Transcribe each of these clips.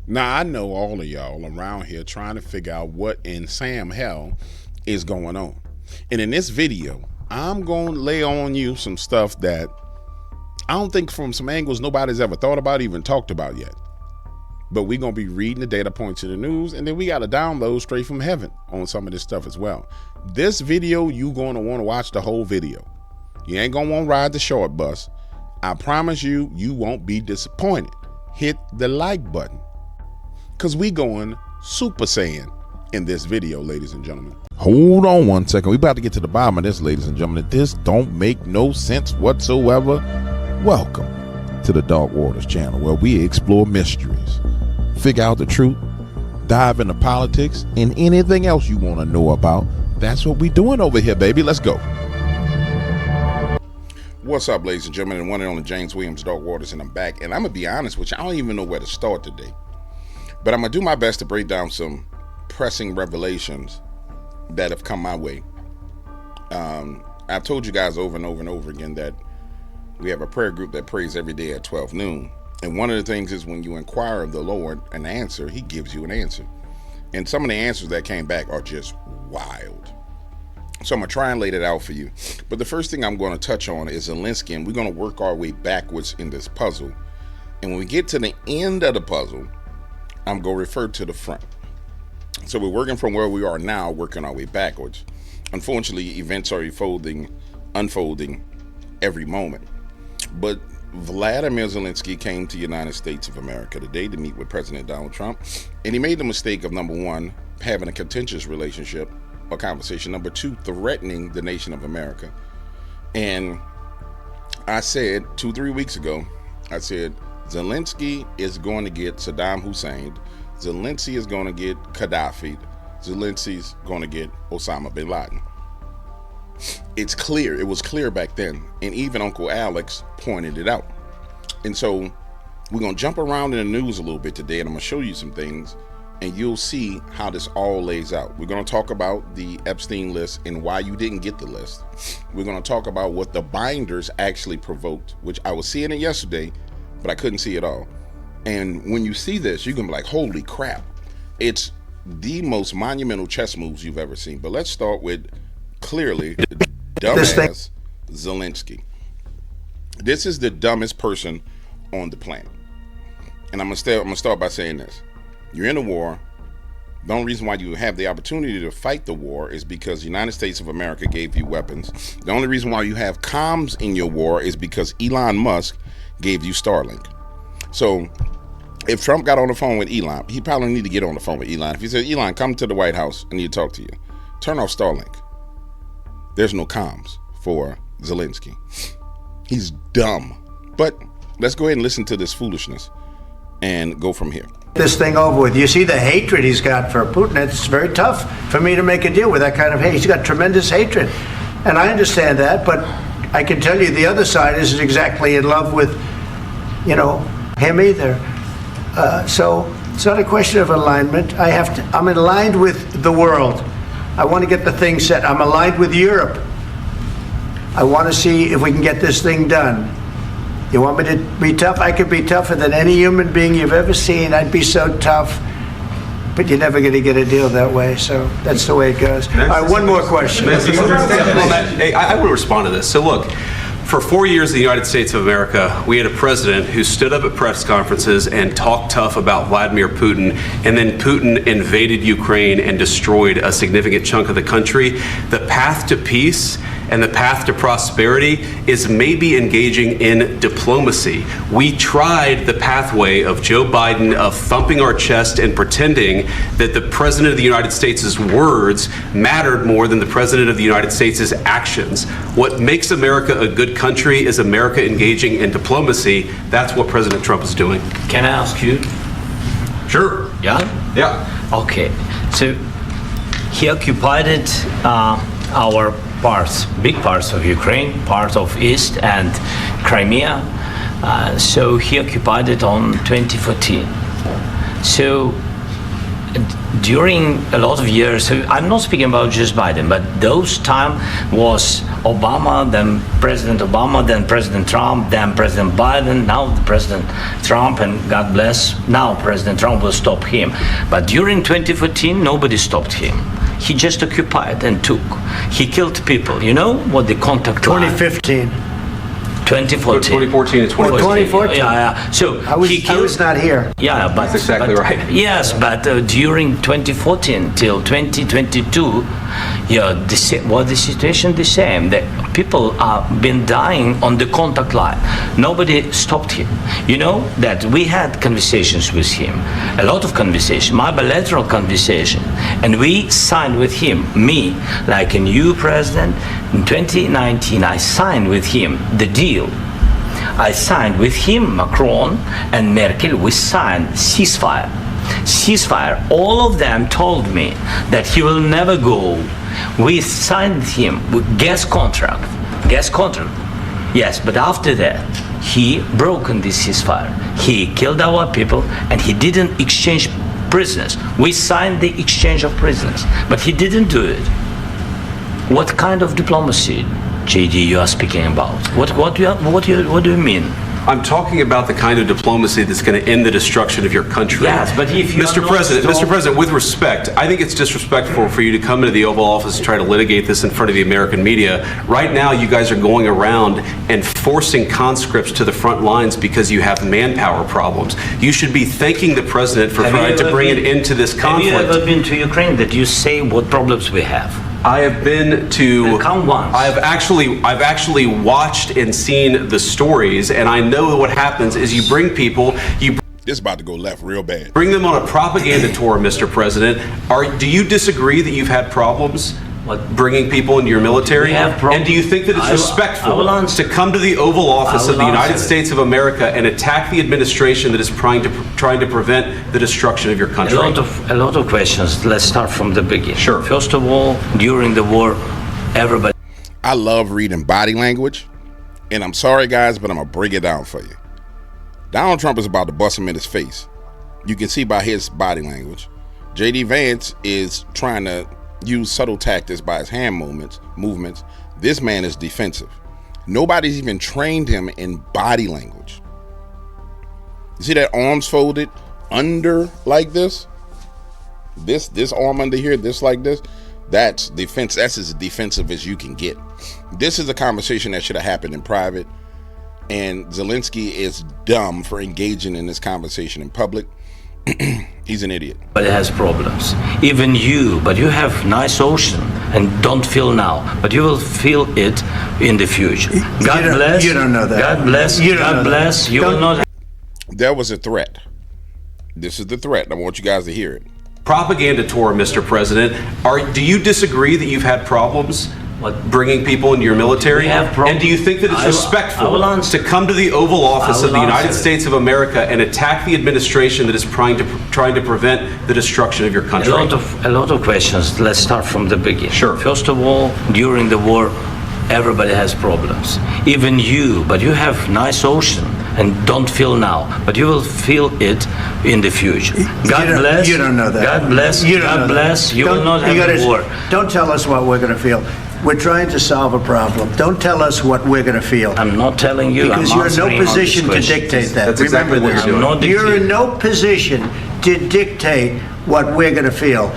Now, I know all of y'all around here trying to figure out what in Sam hell is going on. And in this video, I'm going to lay on you some stuff that I don't think from some angles nobody's ever thought about, even talked about yet. But we're going to be reading the data points in the news, and then we got to download straight from heaven on some of this stuff as well. This video, you're going to want to watch the whole video. You ain't going to want to ride the short bus. I promise you, you won't be disappointed. Hit the like button, because we going Super Saiyan in this video, ladies and gentlemen. Hold on one second. We about to get to the bottom of this, ladies and gentlemen. This don't make no sense whatsoever. Welcome to the Dark Waters channel, where we explore mysteries, figure out the truth, dive into politics, and anything else you want to know about. That's what we doing over here, baby. Let's go. What's up, ladies and gentlemen? And one and only James Williams, Dark Waters, and I'm back. And I'm going to be honest with you, I don't even know where to start today. But I'm going to do my best to break down some pressing revelations that have come my way. I've told you guys over and over and over again that we have a prayer group that prays every day at 12 noon. And one of the things is when you inquire of the Lord an answer, he gives you an answer. And some of the answers that came back are just wild. So I'm going to try and lay that out for you. But the first thing I'm going to touch on is Zelensky, and we're going to work our way backwards in this puzzle. And when we get to the end of the puzzle, I'm going to refer to the front. So we're working from where we are now, working our way backwards. Unfortunately, events are unfolding every moment. But Vladimir Zelensky came to the United States of America today to meet with President Donald Trump. And he made the mistake of, number one, having a contentious relationship or conversation. Number two, threatening the nation of America. And I said 2-3 weeks ago, I said, Zelensky is going to get Saddam Hussein. Zelensky is going to get Gaddafi. Zelensky's going to get Osama bin Laden. It's clear. It was clear back then. And even Uncle Alex pointed it out. And so we're going to jump around in the news a little bit today, and I'm going to show you some things, and you'll see how this all lays out. We're going to talk about the Epstein list and why you didn't get the list. We're going to talk about what the binders actually provoked, which I was seeing it yesterday, but I couldn't see it all. And when you see this, you're going to be like, holy crap. It's the most monumental chess moves you've ever seen. But let's start with, clearly, the dumbass Zelensky. This is the dumbest person on the planet. And I'm gonna start by saying this. You're in a war. The only reason why you have the opportunity to fight the war is because the United States of America gave you weapons. The only reason why you have comms in your war is because Elon Musk gave you Starlink. So if Trump got on the phone with Elon, he probably need to get on the phone with Elon. If he said, Elon, come to the White House, I need to talk to you. Turn off Starlink. There's no comms for Zelensky. He's dumb. But let's go ahead and listen to this foolishness and go from here. This thing over with. You see the hatred he's got for Putin. It's very tough for me to make a deal with that kind of hate. He's got tremendous hatred. And I understand that, but I can tell you the other side isn't exactly in love with, him either. So it's not a question of alignment. I'm aligned with the world. I want to get the thing set. I'm aligned with Europe. I want to see if we can get this thing done. You want me to be tough? I could be tougher than any human being you've ever seen. I'd be so tough. But you're never going to get a deal that way. So that's the way it goes. All right, one more question. I want to respond to this. So look, for 4 years in the United States of America, we had a president who stood up at press conferences and talked tough about Vladimir Putin, and then Putin invaded Ukraine and destroyed a significant chunk of the country. The path to peace and the path to prosperity is maybe engaging in diplomacy. We tried the pathway of Joe Biden of thumping our chest and pretending that the President of the United States' words mattered more than the President of the United States' actions. What makes America a good country is America engaging in diplomacy. That's what President Trump is doing. Can I ask you? Sure. Yeah? Yeah. Okay. So he occupied our parts, big parts of Ukraine, part of East and Crimea. So he occupied it on 2014. So during a lot of years, I'm not speaking about just Biden, but those time was Obama, then President Obama, then President Trump, then President Biden, now President Trump, and God bless, now President Trump will stop him. But during 2014, nobody stopped him. He just occupied and took. He killed people. You know what the contact line? 2015. 2014. 2014 and 2014. 2014. Yeah. So I was not here. Yeah, but That's exactly right. Yes, but during 2014 till 2022, yeah, the situation the same. The people have been dying on the contact line. Nobody stopped him. You know that we had conversations with him, a lot of conversation, my bilateral conversation, and we signed with him, me, like a new president. In 2019, I signed with him the deal. I signed with him, Macron and Merkel, we signed ceasefire. All of them told me that he will never go. We signed him with gas contract. Yes, but after that, he broken this ceasefire. He killed our people and he didn't exchange prisoners. We signed the exchange of prisoners, but he didn't do it. What kind of diplomacy, JD, you are speaking about? What do you mean? I'm talking about the kind of diplomacy that's going to end the destruction of your country. Yes, but if you Mr. President, with respect, I think it's disrespectful for you to come into the Oval Office and try to litigate this in front of the American media. Right now, you guys are going around and forcing conscripts to the front lines because you have manpower problems. You should be thanking the president for trying to bring an end to this conflict. Have you ever been to Ukraine that you say what problems we have? I have been to. Come once. I've actually watched and seen the stories, and I know what happens is you bring people. This is about to go left real bad. Bring them on a propaganda tour, Mr. President. Do you disagree that you've had problems bringing people into your military? And do you think that it's respectful to come to the Oval Office of the United States of America and attack the administration that is trying to prevent the destruction of your country? A lot of questions. Let's start from the beginning. Sure. First of all, during the war, everybody. I love reading body language, and I'm sorry, guys, but I'm gonna break it down for you. Donald Trump is about to bust him in his face. You can see by his body language. J.D. Vance is trying to use subtle tactics by his hand movements. This man is defensive. Nobody's even trained him in body language. You see that arms folded under like this? This arm under here, this like this? That's defense. That's as defensive as you can get. This is a conversation that should have happened in private. And Zelensky is dumb for engaging in this conversation in public. He's an idiot. But it has problems. Even you, but you have nice ocean and don't feel now, but you will feel it in the future. God bless. You don't know that. God bless. God bless. You will not. There was a threat. This is the threat. I want you guys to hear it. Propaganda tour, Mr. President. Do you disagree that you've had problems bringing people into your military? And do you think that it's respectful to come to the Oval Office of the United States of America and attack the administration that is trying to prevent the destruction of your country? A lot of questions. Let's start from the beginning. Sure. First of all, during the war, everybody has problems. Even you, but you have nice ocean and don't feel now, but you will feel it in the future. God bless. You don't know that. God bless. God bless. You will not have a war. Don't tell us what we're going to feel. We're trying to solve a problem. Don't tell us what we're going to feel. I'm not telling you. Because you're in no position to dictate that. That's exactly what you're doing. You're in no position to dictate what we're going to feel.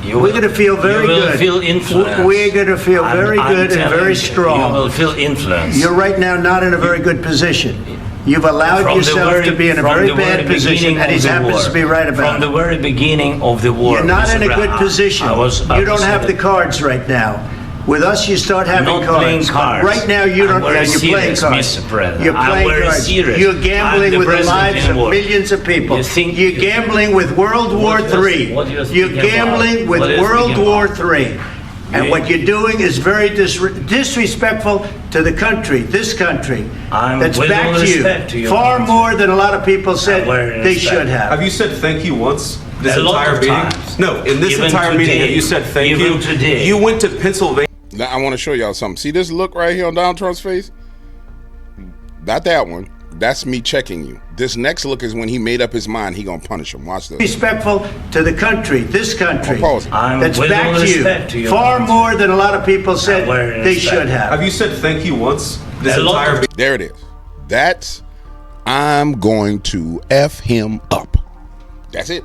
We're going to feel very good. You will feel influenced. We're going to feel very good and very strong. You will feel influenced. You're right now not in a very good position. You've allowed yourself to be in a very bad position, and he happens to be right about it. From the very beginning of the war. You're not in a good position. You don't have the cards right now. With us, you start having cards. Right now, you don't. You're playing cards. You're playing cards. You're gambling with the lives of millions of people. You're gambling with World War III. You're gambling with World War III. And what you're doing is very disrespectful to the country, this country, that's backed you far more than a lot of people said they should have. Have you said thank you once? This entire meeting? No, in this entire meeting, have you said thank you? You went to Pennsylvania. Now, I want to show y'all something. See this look right here on Donald Trump's face? Not that one. That's me checking you. This next look is when he made up his mind he gonna punish him. Watch this. Respectful to the country, this country, Oh, pause it. that's with back all to respect to you your far country. more than a lot of people said Very they respect. should have. Have you said thank you once this A lot. entire There it is. That's I'm going to F him up. That's it.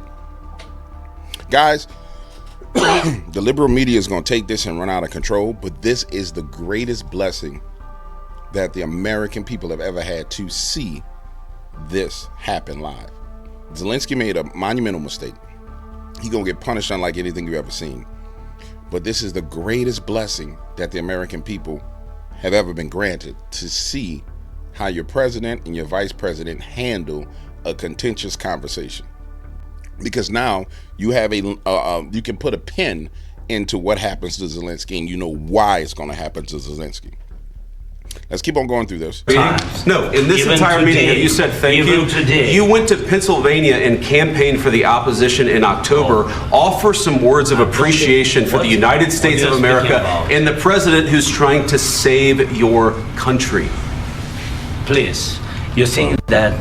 Guys, the liberal media is going to take this and run out of control, but this is the greatest blessing that the American people have ever had, to see this happen live. Zelensky made a monumental mistake. He's going to get punished unlike anything you've ever seen. But this is the greatest blessing that the American people have ever been granted, to see how your president and your vice president handle a contentious conversation. Because now you have you can put a pin into what happens to Zelensky, and you know why it's going to happen to Zelensky. Let's keep on going through this. No, in this Even entire meeting, today, have you said thank even you? today. You went to Pennsylvania and campaigned for the opposition in October. Offer some words of appreciation for the United States of What are you America speaking about? and the president who's trying to save your country. Please, you think that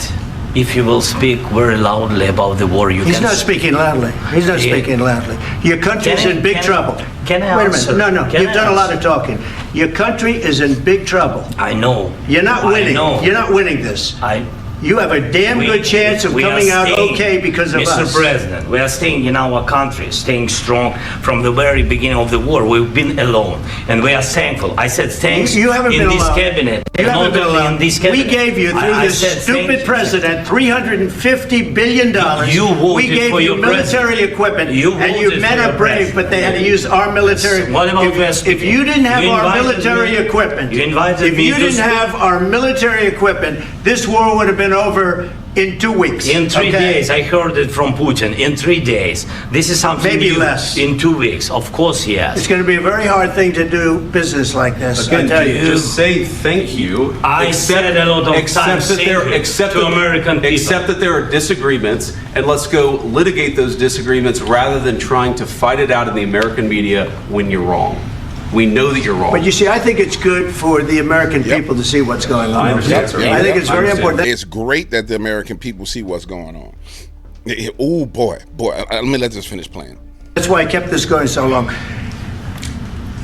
if you will speak very loudly about the war, you He's can... not speaking loudly. He's not Yeah. speaking loudly. Your country's Can I- in big can I- trouble. can I Wait a answer? minute. No, Can you've I done a lot answer? of talking. Your country is in big trouble. I know. You're not winning. I know. You're not winning this. I... You have a damn We- good chance of we are coming out staying, okay because of Mr. us. President, we are staying in our country, staying strong from the very beginning of the war. We've been alone, and we are thankful. I said thanks You haven't in been this alone. cabinet. You and haven't not been only alone. in this We cabinet. gave you, through I this said stupid thank you. president, $350 billion. You voted We gave for you your military president. equipment, You and your voted men for are your brave, president. but they had to use our military. What about West? If you didn't have You our invited military me- equipment, you invited if me you to didn't speak. have our military equipment, this war would have been over in 2 weeks. In 3 okay? days, I heard it from Putin. In 3 days, this is something Maybe new. less. In 2 weeks, of course, yes. It's going to be a very hard thing to do business like this. I Again, tell you. just say thank you. I said a lot of except times that thank there, you except to that, American people. Except that there are disagreements, and let's go litigate those disagreements rather than trying to fight it out in the American media when you're wrong. We know that you're wrong. But you see, I think it's good for the American Yep. people to see what's going on. I understand, sir. I think it's I very understand. important. It's great that the American people see what's going on. Oh boy. Let me let this finish playing. That's why I kept this going so long.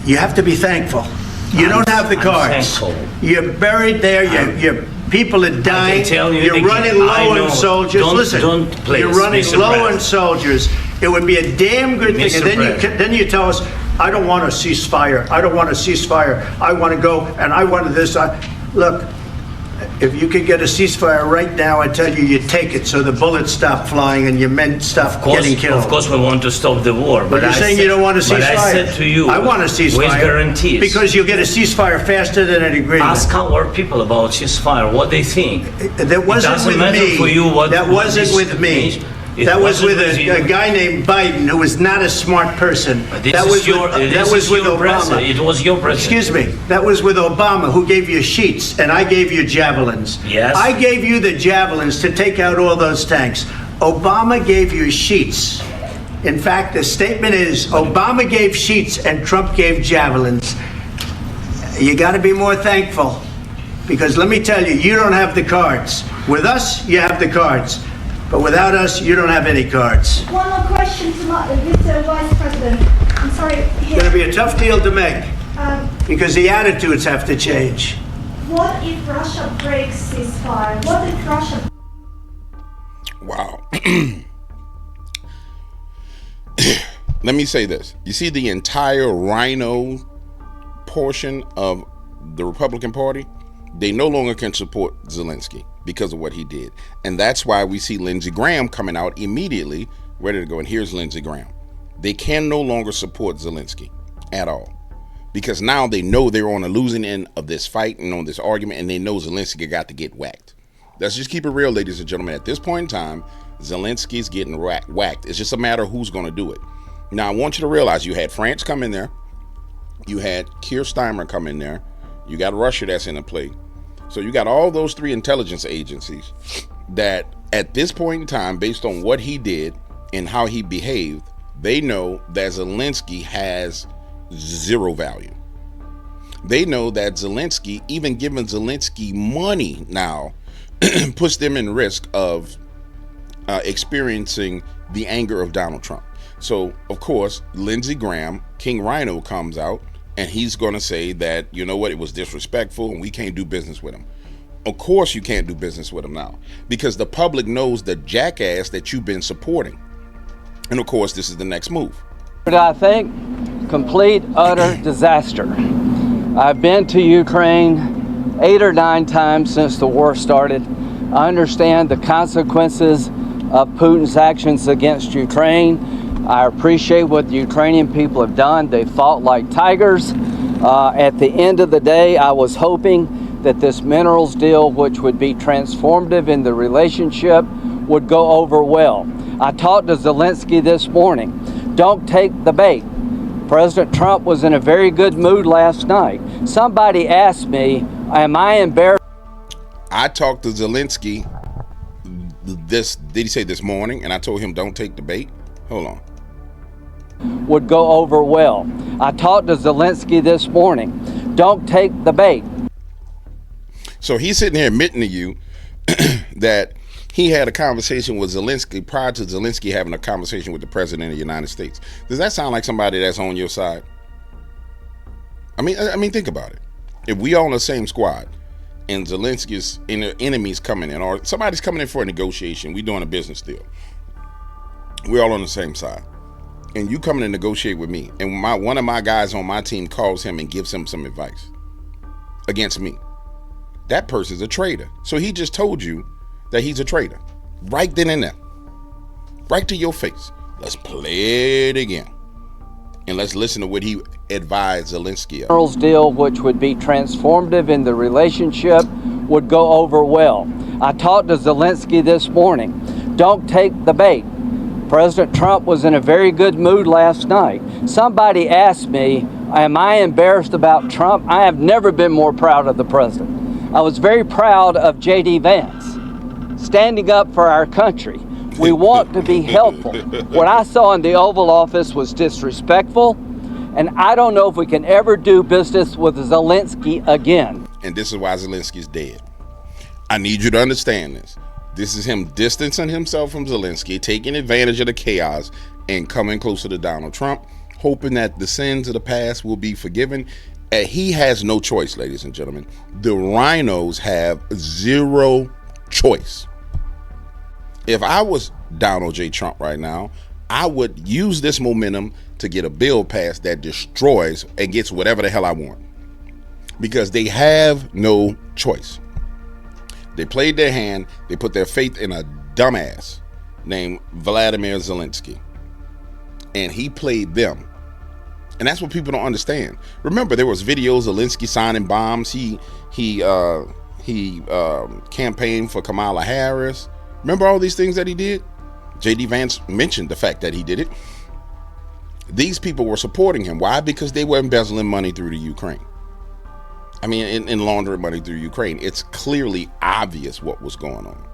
You have to be thankful. You don't have the I'm cards. thankful. You're buried there. Your people are dying. tell you You're again, running I low know. on soldiers. Don't- Listen, don't please, you're running Mr. low on President. soldiers. It would be a damn good thing. Mr. And President. then you tell us, I don't want a ceasefire. I don't want a ceasefire. I want to go and I want this. Look, if you could get a ceasefire right now, I tell you, you take it so the bullets stop flying and your men stop getting killed. Of course, we want to stop the war. But you're saying you don't want a ceasefire. But I said to you, I want a ceasefire. with guarantees. Because you'll get a ceasefire faster than an agreement. Ask our people about ceasefire, what they think. That wasn't doesn't with matter me. for you what- that what wasn't this with me. means. It That was wasn't with with you. a guy named Biden who was not a smart person. This That is was your, with, this that was is with your Obama. president. It was your president. Excuse me. That was with Obama, who gave you sheets, and I gave you javelins. Yes. I gave you the javelins to take out all those tanks. Obama gave you sheets. In fact, the statement is Obama gave sheets and Trump gave javelins. You got to be more thankful, because let me tell you, you don't have the cards. With us, you have the cards. But without us, you don't have any cards. One more question to Mr. Vice President. I'm sorry. It's going to be a tough deal to make, Um, because the attitudes have to change. what if Russia breaks ceasefire? What if Russia Wow. Let me say this. You see the entire rhino portion of the Republican Party? They no longer can support Zelensky because of what he did. And that's why we see Lindsey Graham coming out immediately, ready to go. And here's Lindsey Graham. They can no longer support Zelensky at all, because now they know they're on the losing end of this fight and on this argument, and they know Zelensky got to get whacked. Let's just keep it real, ladies and gentlemen. At this point in time, Zelensky's getting whacked. It's just a matter of who's going to do it. Now, I want you to realize you had France come in there. You had Keir Starmer come in there. You got Russia that's in the play. So you got all those three intelligence agencies that at this point in time, based on what he did and how he behaved, they know that Zelensky has zero value. They know that Zelensky, even giving Zelensky money now puts them in risk of experiencing the anger of Donald Trump. So, of course, Lindsey Graham, King Rhino, comes out and he's going to say that, you know what, it was disrespectful and we can't do business with him. Of course you can't do business with him now because the public knows the jackass that you've been supporting. And of course, this is the next move. I think complete, utter disaster. I've been to Ukraine 8 or 9 times since the war started. I understand the consequences of Putin's actions against Ukraine. I appreciate what the Ukrainian people have done. They fought like tigers. At the end of the day, I was hoping that this minerals deal, which would be transformative in the relationship, would go over well. I talked to Zelensky this morning. Don't take the bait. President Trump was in a very good mood last night. Somebody asked me, am I embarrassed? I talked to Zelensky did he say this morning? And I told him, don't take the bait. Hold on. Would go over well. I talked to Zelensky this morning. Don't take the bait. So he's sitting here admitting to you that he had a conversation with Zelensky prior to Zelensky having a conversation with the president of the United States. Does that sound like somebody that's on your side? I mean, think about it. If we all on the same squad and Zelensky's enemies coming in, or somebody's coming in for a negotiation, we doing a business deal. We're all on the same side. And you coming to negotiate with me, and one of my guys on my team calls him and gives him some advice against me. That person's a traitor. So he just told you that he's a traitor. Right then and there. Right to your face. Let's play it again. And let's listen to what he advised Zelensky of. Minerals deal, which would be transformative in the relationship, would go over well. I talked to Zelensky this morning. Don't take the bait. President Trump was in a very good mood last night. Somebody asked me, am I embarrassed about Trump? I have never been more proud of the president. I was very proud of J.D. Vance, standing up for our country. We want to be helpful. What I saw in the Oval Office was disrespectful, and I don't know if we can ever do business with Zelensky again. And this is why Zelensky's dead. I need you to understand this. This is him distancing himself from Zelensky, taking advantage of the chaos, and coming closer to Donald Trump, hoping that the sins of the past will be forgiven. He has no choice, ladies and gentlemen. The rhinos have zero choice. If I was Donald J. Trump right now, I would use this momentum to get a bill passed that destroys and gets whatever the hell I want. Because they have no choice. They played their hand. They put their faith in a dumbass named Vladimir Zelensky. And he played them. And that's what people don't understand. Remember, there was videos of Zelensky signing bombs. He campaigned for Kamala Harris. Remember all these things that he did? J.D. Vance mentioned the fact that he did it. These people were supporting him. Why? Because they were embezzling money through the Ukraine. I mean, in laundering money through Ukraine. It's clearly obvious what was going on.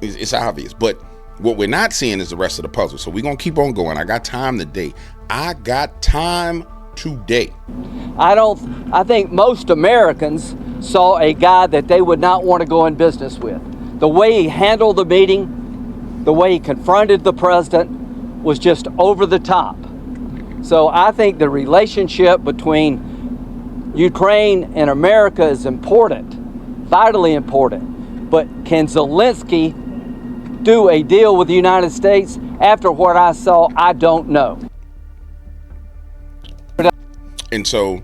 It's obvious. But what we're not seeing is the rest of the puzzle. So we're going to keep on going. I got time today. I think most Americans saw a guy that they would not want to go in business with. The way he handled the meeting, the way he confronted the president was just over the top. So I think the relationship between Ukraine and America is important, vitally important. But can Zelensky do a deal with the United States? After what I saw, I don't know. And so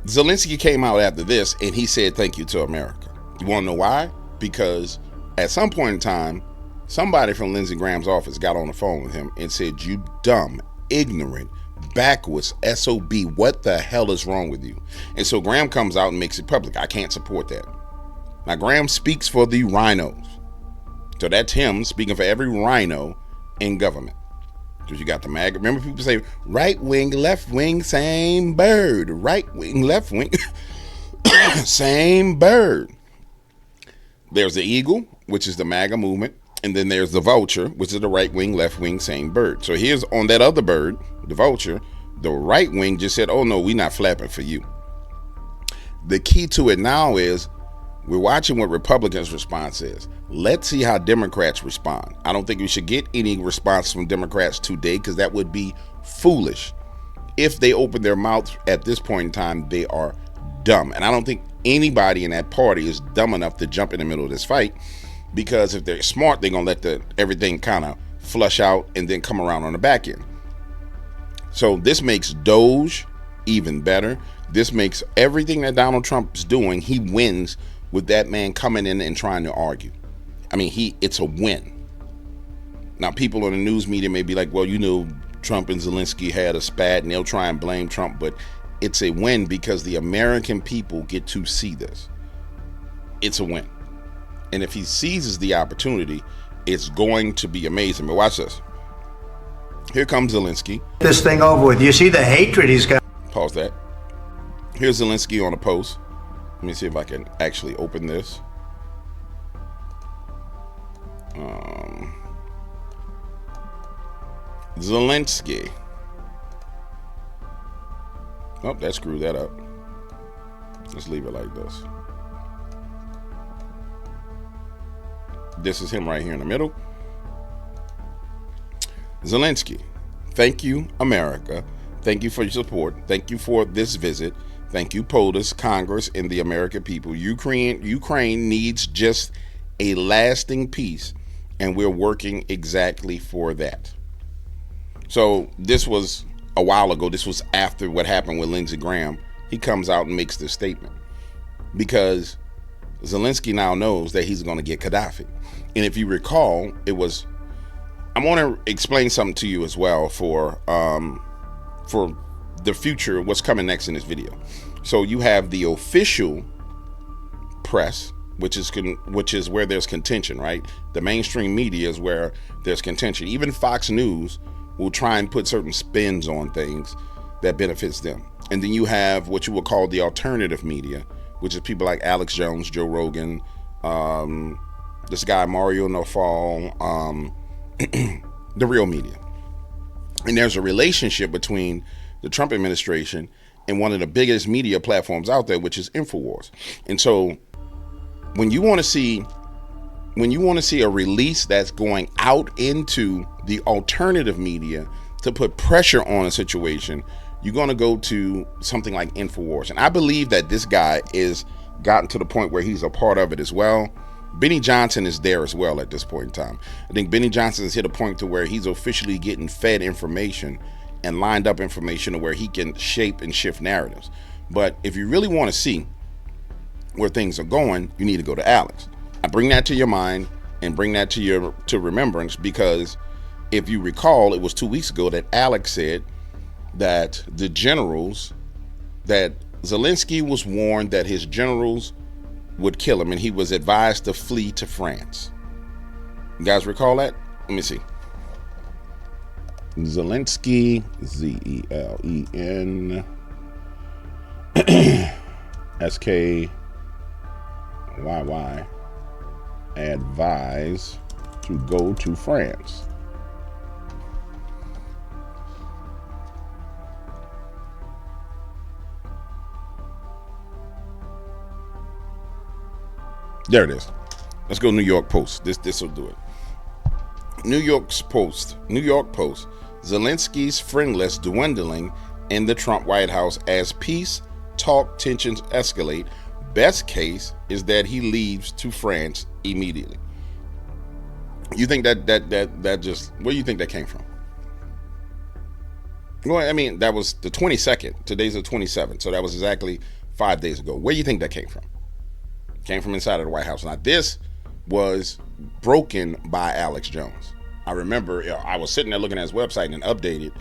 Zelensky came out after this and he said thank you to America. You want to know why? Because at some point in time, somebody from Lindsey Graham's office got on the phone with him and said, you dumb, ignorant, backwards SOB, what the hell is wrong with you? And so Graham comes out and makes it public. I can't support that. Now Graham speaks for the rhinos. So that's him speaking for every rhino in government. Because you got the MAGA. Remember people say right wing, left wing, same bird. Right wing, left wing, same bird. There's the eagle, which is the MAGA movement. And then there's the vulture, which is the right wing, left wing, same bird. So here's on that other bird, the vulture, the right wing just said, oh no, we're not flapping for you. The key to it now is We're watching what Republicans' response is. Let's see how Democrats respond. I don't think we should get any response from Democrats today, because that would be foolish. If they open their mouths at this point in time, they are dumb. And I don't think anybody in that party is dumb enough to jump in the middle of this fight, because if they're smart, they're going to let everything kind of flush out and then come around on the back end. So this makes Doge even better. This makes everything that Donald Trump's doing, he wins with that man coming in and trying to argue. I mean, it's a win. Now, people on the news media may be like, well, Trump and Zelensky had a spat and they'll try and blame Trump, but it's a win because the American people get to see this. It's a win. And if he seizes the opportunity, it's going to be amazing. But watch this. Here comes Zelensky. This thing over with. You see the hatred he's got. Pause that. Here's Zelensky on a post. Let me see if I can actually open this. Zelensky. Oh, that screwed that up. Let's leave it like this. This is him right here in the middle. Zelensky, thank you, America. Thank you for your support. Thank you for this visit. Thank you, POTUS, Congress, and the American people. Ukraine needs just a lasting peace, and we're working exactly for that. So this was a while ago. This was after what happened with Lindsey Graham. He comes out and makes this statement because Zelensky now knows that he's going to get Gaddafi. And if you recall, I want to explain something to you as well for the future, what's coming next in this video. So you have the official press, which is where there's contention, right? The mainstream media is where there's contention. Even Fox News will try and put certain spins on things that benefits them. And then you have what you would call the alternative media, which is people like Alex Jones, Joe Rogan, this guy Mario Nawfal, the real media. And there's a relationship between the Trump administration and one of the biggest media platforms out there, which is InfoWars. And so when you want to see a release that's going out into the alternative media to put pressure on a situation, you're going to go to something like InfoWars. And I believe that this guy is gotten to the point where he's a part of it as well. Benny Johnson is there as well at this point in time. I think Benny Johnson has hit a point to where he's officially getting fed information and lined up information to where he can shape and shift narratives. But if you really want to see where things are going, you need to go to Alex. I bring that to your mind and bring that to remembrance, because if you recall, it was 2 weeks ago that Alex said that the generals, that Zelensky was warned that his generals would kill him and he was advised to flee to France. You guys recall that? Let me see. Zelensky, Zelen SKYY, advised to go to France. There it is. Let's go New York Post. This will do it. New York Post. Zelensky's friend list dwindling in the Trump White House as peace talk tensions escalate. Best case is that he leaves to France immediately. You think that just, where do you think that came from? Well, I mean, that was the 22nd. Today's the 27th. So that was exactly 5 days ago. Where do you think that came from? Came from inside of the White House. Now, this was broken by Alex Jones. I remember I was sitting there looking at his website and updated,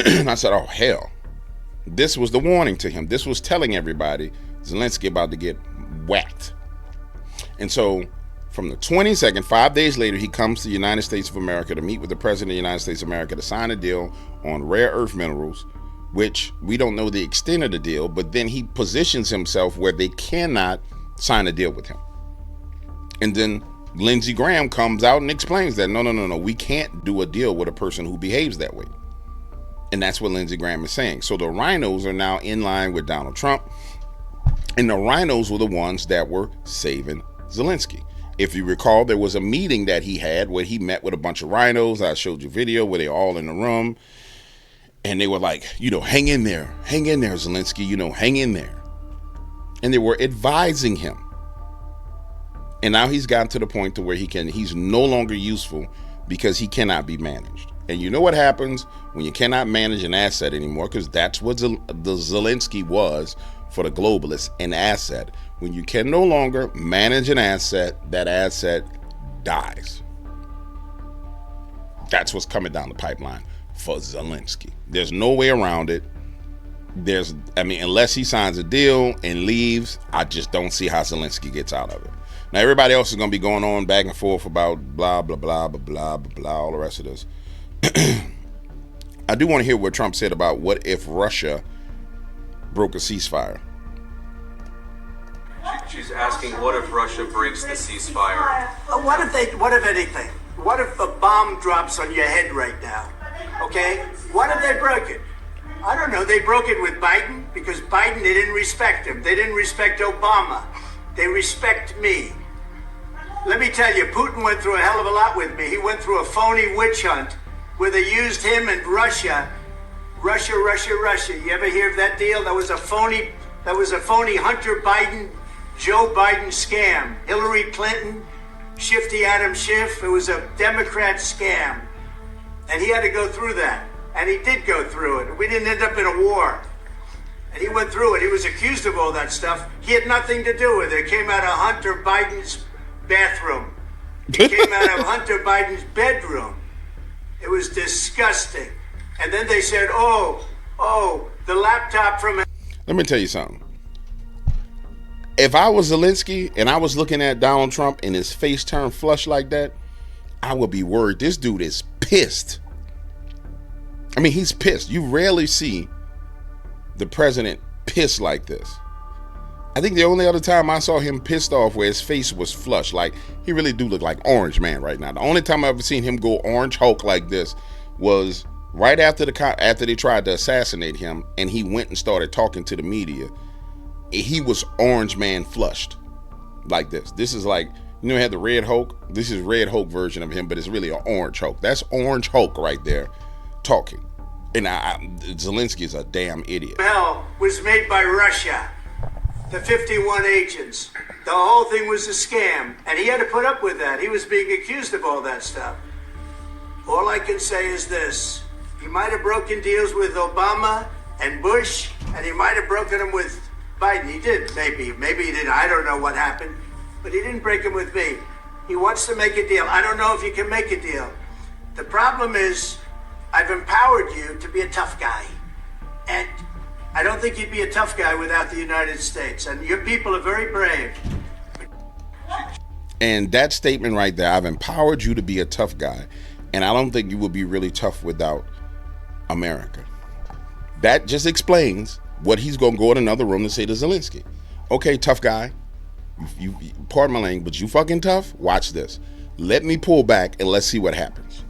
and I said, oh, hell. This was the warning to him. This was telling everybody Zelensky about to get whacked. And so from the 22nd, 5 days later, he comes to the United States of America to meet with the President of the United States of America to sign a deal on rare earth minerals, which we don't know the extent of the deal, but then he positions himself where they cannot sign a deal with him. And then Lindsey Graham comes out and explains that no, we can't do a deal with a person who behaves that way. And that's what Lindsey Graham is saying. So the rhinos are now in line with Donald Trump. And the rhinos were the ones that were saving Zelensky. If you recall, there was a meeting that he had where he met with a bunch of rhinos. I showed you a video where they're all in the room. And they were like, hang in there, Zelensky, hang in there. And they were advising him. And now he's gotten to the point to where he's no longer useful because he cannot be managed. And you know what happens when you cannot manage an asset anymore, because that's what the Zelensky was for the globalists, an asset. When you can no longer manage an asset, that asset dies. That's what's coming down the pipeline for Zelensky. There's no way around it. Unless he signs a deal and leaves, I just don't see how Zelensky gets out of it. Now, everybody else is going to be going on back and forth about blah, blah, blah, blah, blah, blah, blah, all the rest of this. I do want to hear what Trump said about what if Russia broke a ceasefire. She's asking, what if Russia breaks the ceasefire? What if anything? What if a bomb drops on your head right now? Okay? What if they broke it? I don't know. They broke it with Biden because Biden, they didn't respect him. They didn't respect Obama. They respect me. Let me tell you, Putin went through a hell of a lot with me. He went through a phony witch hunt where they used him and Russia. Russia. You ever hear of that deal? That was a phony Hunter Biden, Joe Biden scam. Hillary Clinton, Shifty Adam Schiff. It was a Democrat scam. And he had to go through that. And he did go through it. We didn't end up in a war. And he went through it. He was accused of all that stuff. He had nothing to do with it. It came out of Hunter Biden's bathroom. It came out of Hunter Biden's bedroom. It was disgusting. And then they said, oh, the laptop from... Let me tell you something. If I was Zelensky and I was looking at Donald Trump and his face turned flush like that, I would be worried. This dude is pissed. I mean, he's pissed. You rarely see the president pissed like this. I think the only other time I saw him pissed off where his face was flush, like he really do look like Orange Man right now. The only time I've ever seen him go Orange Hulk like this was right after they tried to assassinate him and he went and started talking to the media. He was Orange Man flushed like this. This is like, he had the Red Hulk. This is Red Hulk version of him, but it's really an Orange Hulk. That's Orange Hulk right there talking. And Zelensky is a damn idiot. Hell was made by Russia. The 51 agents. The whole thing was a scam. And he had to put up with that. He was being accused of all that stuff. All I can say is this. He might have broken deals with Obama and Bush, and he might have broken them with Biden. He did, maybe. Maybe he didn't. I don't know what happened. But he didn't break them with me. He wants to make a deal. I don't know if you can make a deal. The problem is, I've empowered you to be a tough guy. And I don't think you'd be a tough guy without the United States. And your people are very brave. And that statement right there, I've empowered you to be a tough guy. And I don't think you would be really tough without America. That just explains what he's going to go in another room and say to Zelensky. Okay, tough guy. You pardon my language, but you fucking tough? Watch this. Let me pull back and let's see what happens.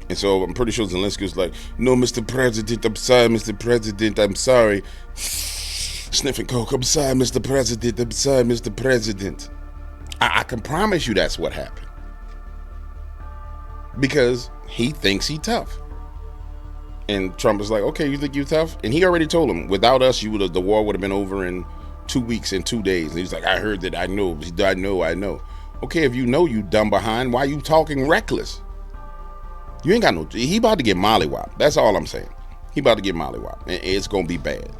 And so I'm pretty sure Zelensky was like, no, Mr. President, I'm sorry, Mr. President, I'm sorry. Sniffing coke, I'm sorry, Mr. President, I'm sorry, Mr. President. I can promise you that's what happened. Because he thinks he's tough. And Trump is like, okay, you think you're tough? And he already told him, without us, the war would have been over in 2 weeks and 2 days. And he's like, I heard that, I know. Okay, if you know, you dumb behind, why you talking reckless? You ain't got no, he about to get mollywopped. That's all I'm saying. He about to get mollywopped. And it's going to be bad.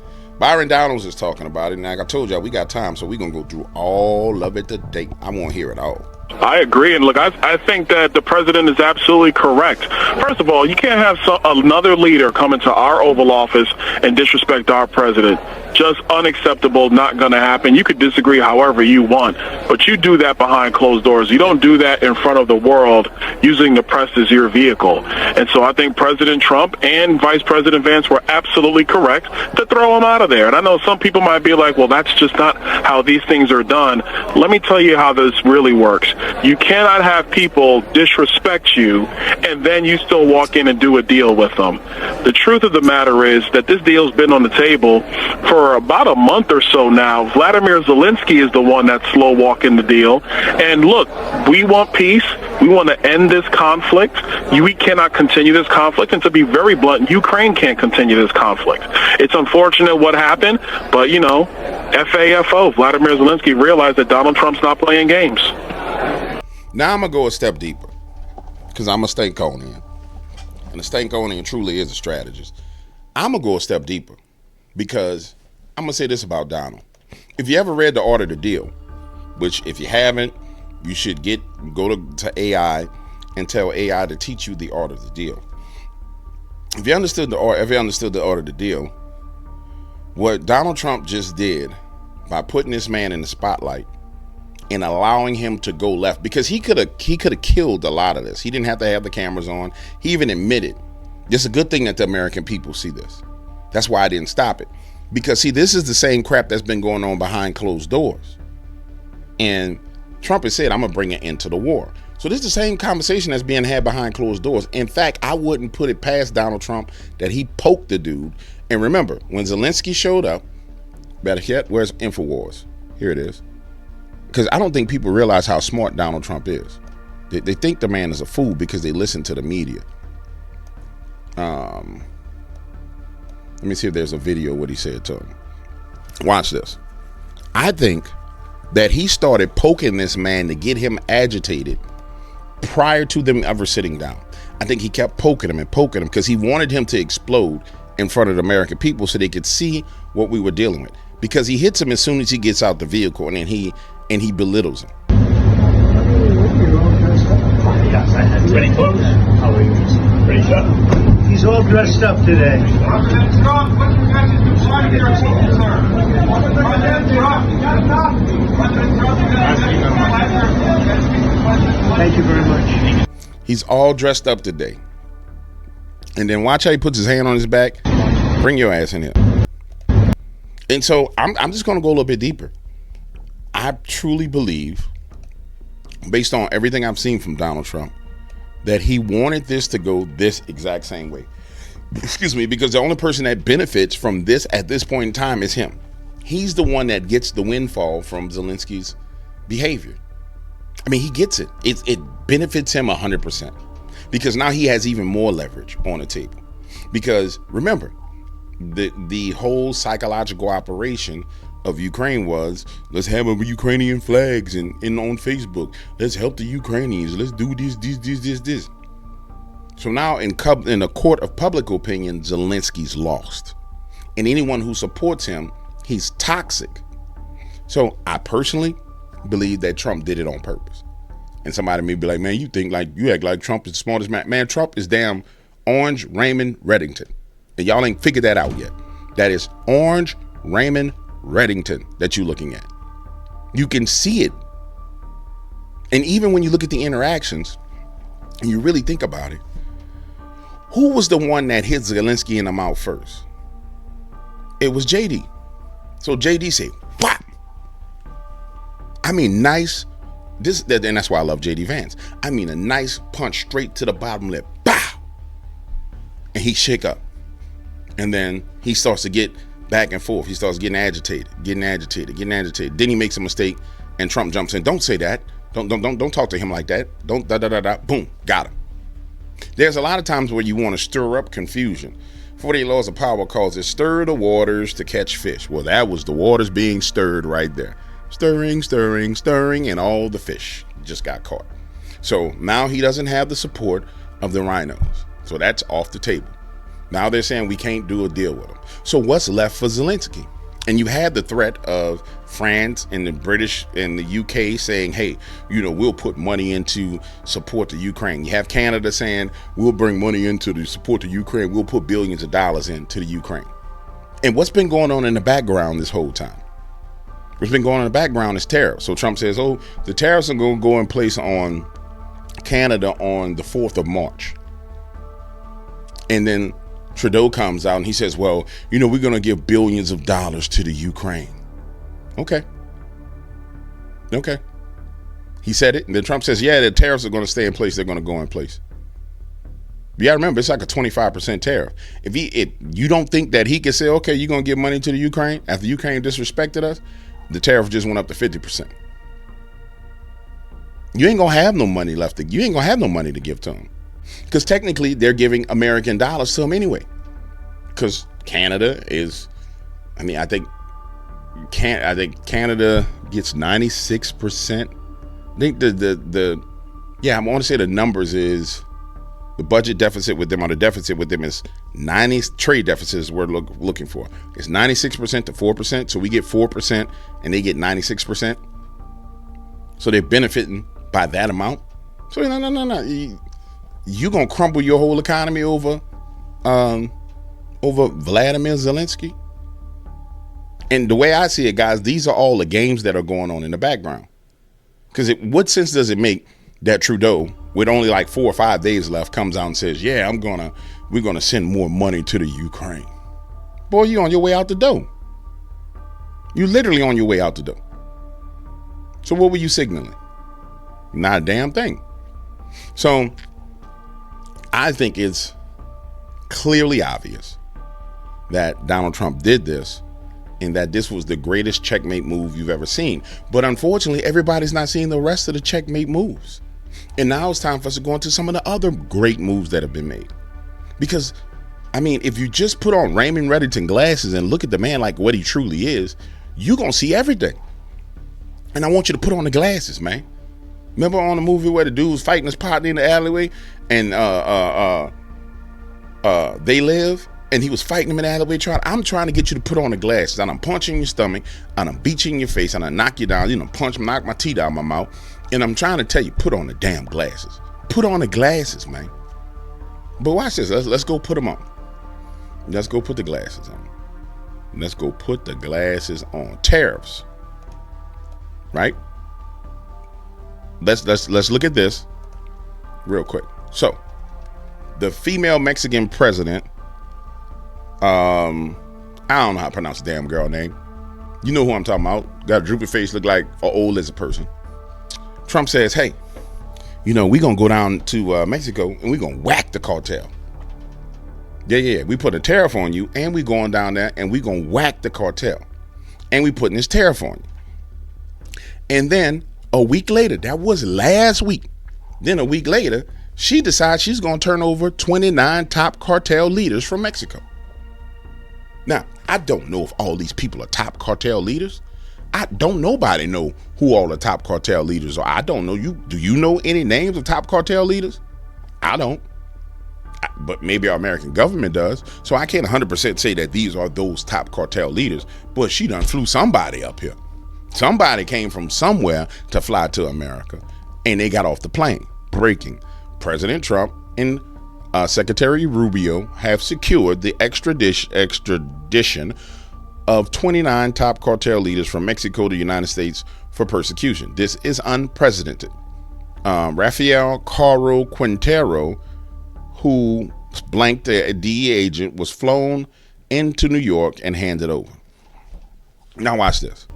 Byron Donalds is talking about it. And like I told y'all, we got time, so we're going to go through all of it today. I want to hear it all. I agree. And look, I think that the president is absolutely correct. First of all, you can't have another leader come into our Oval Office and disrespect our president. Just unacceptable, not going to happen. You could disagree however you want, but you do that behind closed doors. You don't do that in front of the world using the press as your vehicle. And so I think President Trump and Vice President Vance were absolutely correct to throw him out of there. And I know some people might be like, well, that's just not how these things are done. Let me tell you how this really works. You cannot have people disrespect you and then you still walk in and do a deal with them. The truth of the matter is that this deal's been on the table for about a month or so now. Vladimir Zelensky is the one that's slow walking the deal. And look, we want peace. We want to end this conflict. We cannot continue this conflict. And to be very blunt, Ukraine can't continue this conflict. It's unfortunate what happened, but, you know, FAFO, Vladimir Zelensky realized that Donald Trump's not playing games. Now I'm going to go a step deeper because I'm a Stankonian. And a Stankonian truly is a strategist. I'm going to go a step deeper because I'm going to say this about Donald. If you ever read The Art of the Deal, which if you haven't, you should go to AI and tell AI to teach you the art of the deal. If you understood the art of the deal, what Donald Trump just did by putting this man in the spotlight and allowing him to go left, because he could have killed a lot of this. He didn't have to have the cameras on. He even admitted, it's a good thing that the American people see this. That's why I didn't stop it. Because see, this is the same crap that's been going on behind closed doors. And Trump has said, I'm going to bring an end to the war. So this is the same conversation that's being had behind closed doors. In fact, I wouldn't put it past Donald Trump that he poked the dude. And remember, when Zelensky showed up, better yet, where's InfoWars? Here it is. Because I don't think people realize how smart Donald Trump is. They think the man is a fool because they listen to the media. Let me see if there's a video of what he said to him. Watch this. I think that he started poking this man to get him agitated prior to them ever sitting down. I think he kept poking him because he wanted him to explode in front of the American people so they could see what we were dealing with. Because he hits him as soon as he gets out the vehicle, and then he belittles him. Pretty close. How are you? Pretty sharp. He's all dressed up today. Thank you very much. He's all dressed up today. And then watch how he puts his hand on his back. Bring your ass in here. And so I'm just going to go a little bit deeper. I truly believe, based on everything I've seen from Donald Trump, that he wanted this to go this exact same way. Excuse me, because the only person that benefits from this at this point in time is him. He's the one that gets the windfall from Zelensky's behavior. I mean, he gets it. It benefits him 100% because now he has even more leverage on the table. Because remember, the whole psychological operation of Ukraine was, let's have Ukrainian flags and on Facebook. Let's help the Ukrainians. Let's do this. So now in the court of public opinion, Zelensky's lost. And anyone who supports him, he's toxic. So I personally believe that Trump did it on purpose. And somebody may be like, man, you act like Trump is the smartest man. Man, Trump is damn Orange Raymond Reddington. And y'all ain't figured that out yet. That is Orange Raymond Reddington that you're looking at. You can see it. And even when you look at the interactions and you really think about it, who was the one that hit Zelensky in the mouth first? It was JD. So JD said, whap. I mean, nice. And that's why I love JD Vance. I mean, a nice punch straight to the bottom lip. Bow. And he shake up. And then he starts to get back and forth. He starts getting agitated. Then he makes a mistake and Trump jumps in. Don't say that. Don't talk to him like that. Don't Boom. Got him. There's a lot of times where you want to stir up confusion. 48 Laws of Power calls it stir the waters to catch fish. Well, that was the waters being stirred right there. Stirring, and all the fish just got caught. So now he doesn't have the support of the rhinos. So that's off the table. Now they're saying we can't do a deal with him. So what's left for Zelensky? And you had the threat of France and the British and the UK saying, hey, we'll put money in to support the Ukraine. You have Canada saying, we'll bring money into to support the Ukraine. We'll put billions of dollars into the Ukraine. And what's been going on in the background this whole time? What's been going on in the background is tariffs. So Trump says, the tariffs are going to go in place on Canada on the 4th of March. And then Trudeau comes out and he says, well, we're going to give billions of dollars to the Ukraine. Okay. He said it, and then Trump says, yeah, the tariffs are going to stay in place. They're going to go in place. You got to remember, it's like a 25% tariff. If you don't think that he can say, okay, you're going to give money to the Ukraine after Ukraine disrespected us, the tariff just went up to 50%. You ain't going to have no money left. You ain't going to have no money to give to them. Because technically, they're giving American dollars to them anyway. Because Canada is, I think Canada gets 96%. I think I want to say the numbers is the budget deficit with them, or the deficit with them is 90, trade deficits we're looking for. It's 96% to 4%. So we get 4% and they get 96%. So they're benefiting by that amount. So no. You gonna crumble your whole economy over Vladimir Zelensky? And the way I see it, guys, these are all the games that are going on in the background. Because what sense does it make that Trudeau, with only like 4 or 5 days left, comes out and says, yeah, we're gonna send more money to the Ukraine? Boy, you on your way out the door. You literally on your way out the door. So what were you signaling? Not a damn thing. So I think it's clearly obvious that Donald Trump did this, and that this was the greatest checkmate move you've ever seen. But unfortunately, everybody's not seeing the rest of the checkmate moves. And now it's time for us to go into some of the other great moves that have been made. Because, if you just put on Raymond Reddington glasses and look at the man like what he truly is, you're going to see everything. And I want you to put on the glasses, man. Remember on the movie where the dude was fighting his partner in the alleyway and They Live? And he was fighting him in the alleyway. I'm trying to get you to put on the glasses. And I'm punching your stomach. And I'm beating your face. And I knock you down. Knock my teeth out of my mouth. And I'm trying to tell you, put on the damn glasses. Put on the glasses, man. But watch this. Let's go put them on. Let's go put the glasses on. Let's go put the glasses on. Tariffs. Right? Let's look at this real quick. So, the female Mexican president, I don't know how to pronounce the damn girl name. You know who I'm talking about. Got a droopy face, look like an old lizard person. Trump says, hey, we're going to go down to Mexico and we're going to whack the cartel. Yeah. We put a tariff on you and we going down there and we're going to whack the cartel. And we putting this tariff on you. And then a week later, that was last week. Then a week later, she decides she's going to turn over 29 top cartel leaders from Mexico. Now, I don't know if all these people are top cartel leaders. I don't nobody know who all the top cartel leaders are. I don't know. Do you know any names of top cartel leaders? I don't. But maybe our American government does. So I can't 100% say that these are those top cartel leaders. But she done flew somebody up here. Somebody came from somewhere to fly to America. And they got off the plane. Breaking. President Trump and Secretary Rubio have secured the extradition of 29 top cartel leaders from Mexico to the United States for persecution. This is unprecedented. Rafael Caro Quintero, who blanked a DEA agent, was flown into New York and handed over. Now watch this.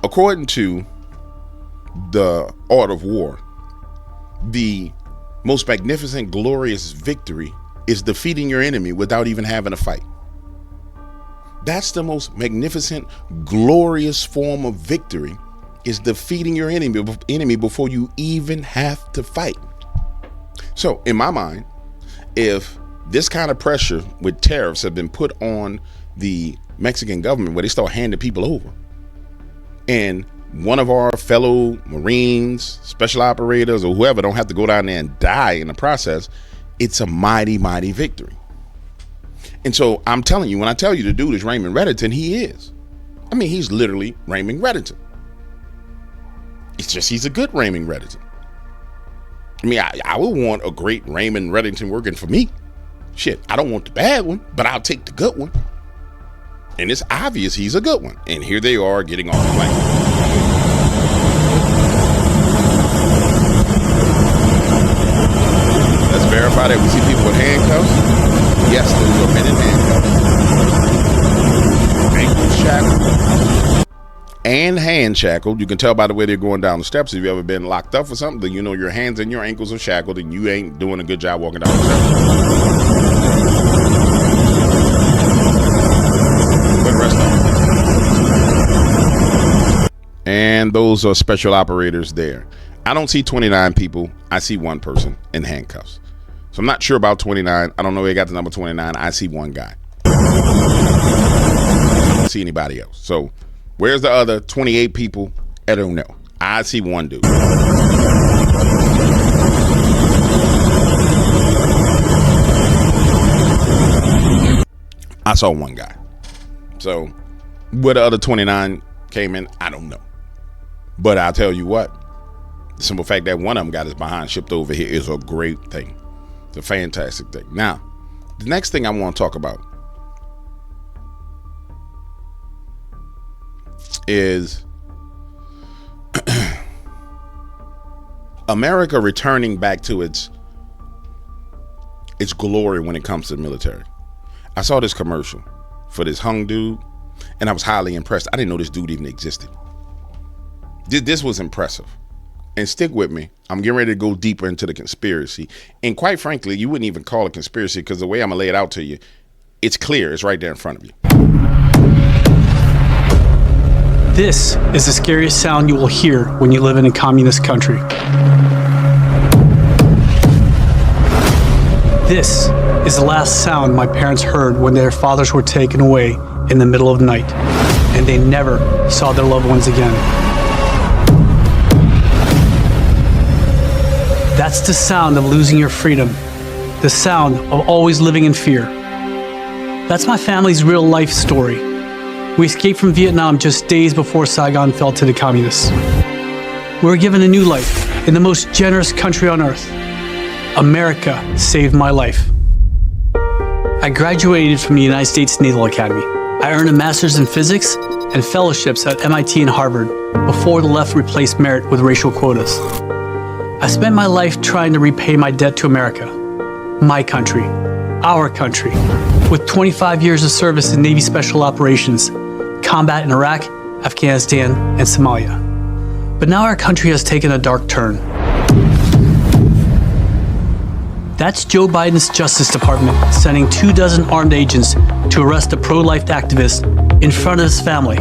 According to the Art of War, the most magnificent, glorious victory is defeating your enemy without even having a fight. That's the most magnificent, glorious form of victory, is defeating your enemy before you even have to fight. So in my mind, if this kind of pressure with tariffs have been put on the Mexican government where they start handing people over, and one of our fellow Marines, special operators, or whoever don't have to go down there and die in the process, it's a mighty, mighty victory. And so I'm telling you, when I tell you the dude is Raymond Reddington, he is. He's literally Raymond Reddington. It's just he's a good Raymond Reddington. I would want a great Raymond Reddington working for me. Shit, I don't want the bad one, but I'll take the good one. And it's obvious he's a good one. And here they are getting off the plane. Let's verify that we see people with handcuffs. Yes, those are men in handcuffs. Ankles shackled. and hand shackled. You can tell by the way they're going down the steps. If you've ever been locked up for something, then you know your hands and your ankles are shackled and you ain't doing a good job walking down the steps. But the rest of them. And those are special operators there. I don't see 29 people. I see one person in handcuffs. So I'm not sure about 29. I don't know where they got the number 29. I see one guy. I don't see anybody else. So where's the other 28 people? I don't know. I see one dude. I saw one guy. So where the other 29 came in, I don't know. But I'll tell you what, the simple fact that one of them got his behind shipped over here is a great thing. It's a fantastic thing. Now, the next thing I want to talk about is America returning back to its glory when it comes to the military. I saw this commercial for this hung dude, and I was highly impressed. I didn't know this dude even existed. This was impressive. And stick with me. I'm getting ready to go deeper into the conspiracy. And quite frankly, you wouldn't even call it conspiracy because the way I'm going to lay it out to you, it's clear. It's right there in front of you. This is the scariest sound you will hear when you live in a communist country. This is the last sound my parents heard when their fathers were taken away in the middle of the night, and they never saw their loved ones again. That's the sound of losing your freedom, the sound of always living in fear. That's my family's real life story. We escaped from Vietnam just days before Saigon fell to the communists. We were given a new life in the most generous country on earth. America saved my life. I graduated from the United States Naval Academy. I earned a master's in physics and fellowships at MIT and Harvard before the left replaced merit with racial quotas. I spent my life trying to repay my debt to America, my country, our country, with 25 years of service in Navy Special Operations, combat in Iraq, Afghanistan, and Somalia. But now our country has taken a dark turn. That's Joe Biden's Justice Department sending 24 armed agents to arrest a pro-life activist in front of his family.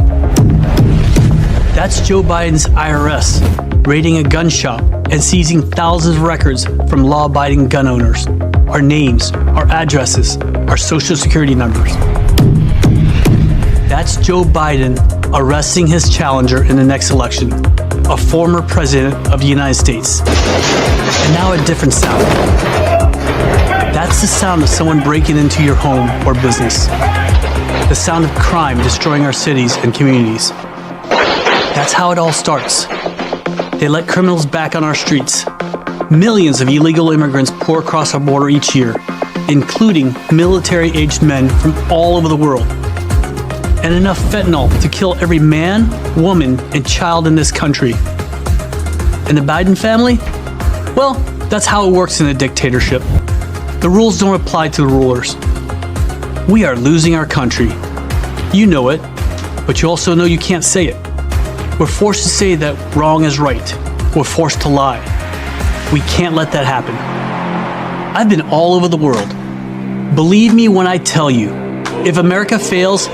That's Joe Biden's IRS raiding a gun shop and seizing thousands of records from law-abiding gun owners. Our names, our addresses, our social security numbers. That's Joe Biden arresting his challenger in the next election, a former president of the United States. And now a different sound. That's the sound of someone breaking into your home or business. The sound of crime destroying our cities and communities. That's how it all starts. They let criminals back on our streets. Millions of illegal immigrants pour across our border each year, including military-aged men from all over the world. And enough fentanyl to kill every man, woman, and child in this country. And the Biden family? Well, that's how it works in a dictatorship. The rules don't apply to the rulers. We are losing our country. You know it, but you also know you can't say it. We're forced to say that wrong is right. We're forced to lie. We can't let that happen. I've been all over the world. Believe me when I tell you, if America fails,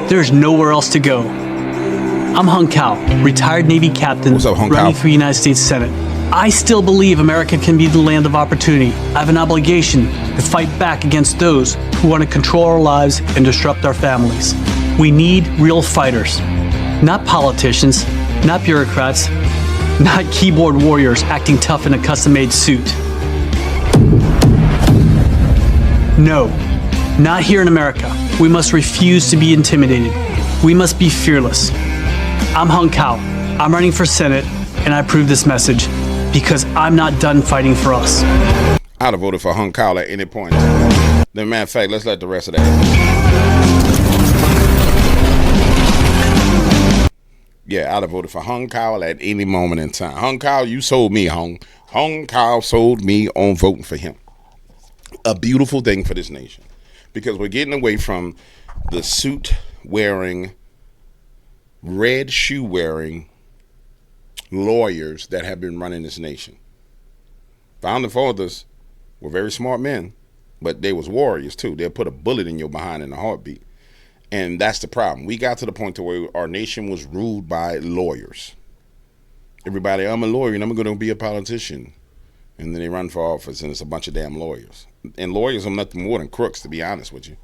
there's nowhere else to go. I'm Hung Kao, retired Navy captain, What's up, Hung running Kao? for United States Senate. I still believe America can be the land of opportunity. I have an obligation to fight back against those who want to control our lives and disrupt our families. We need real fighters, not politicians, not bureaucrats, not keyboard warriors acting tough in a custom-made suit. No, not here in America. We must refuse to be intimidated. We must be fearless. I'm Hung Kao. I'm running for Senate, and I approve this message because I'm not done fighting for us. I'd have voted for Hung Kao at any point. Then, matter of fact, let's let the rest of that. Yeah, I'd have voted for Hung Kao at any moment in time. Hung Kao, you sold me, Hung. Hung Kao sold me on voting for him. A beautiful thing for this nation. Because we're getting away from the suit-wearing red shoe wearing lawyers that have been running this nation. Founding fathers were very smart men, but they was warriors too. They'll put a bullet in your behind in a heartbeat. And that's the problem. We got to the point to where our nation was ruled by lawyers. Everybody, I'm a lawyer and I'm going to be a politician. And then they run for office and it's a bunch of damn lawyers. And lawyers are nothing more than crooks, to be honest with you.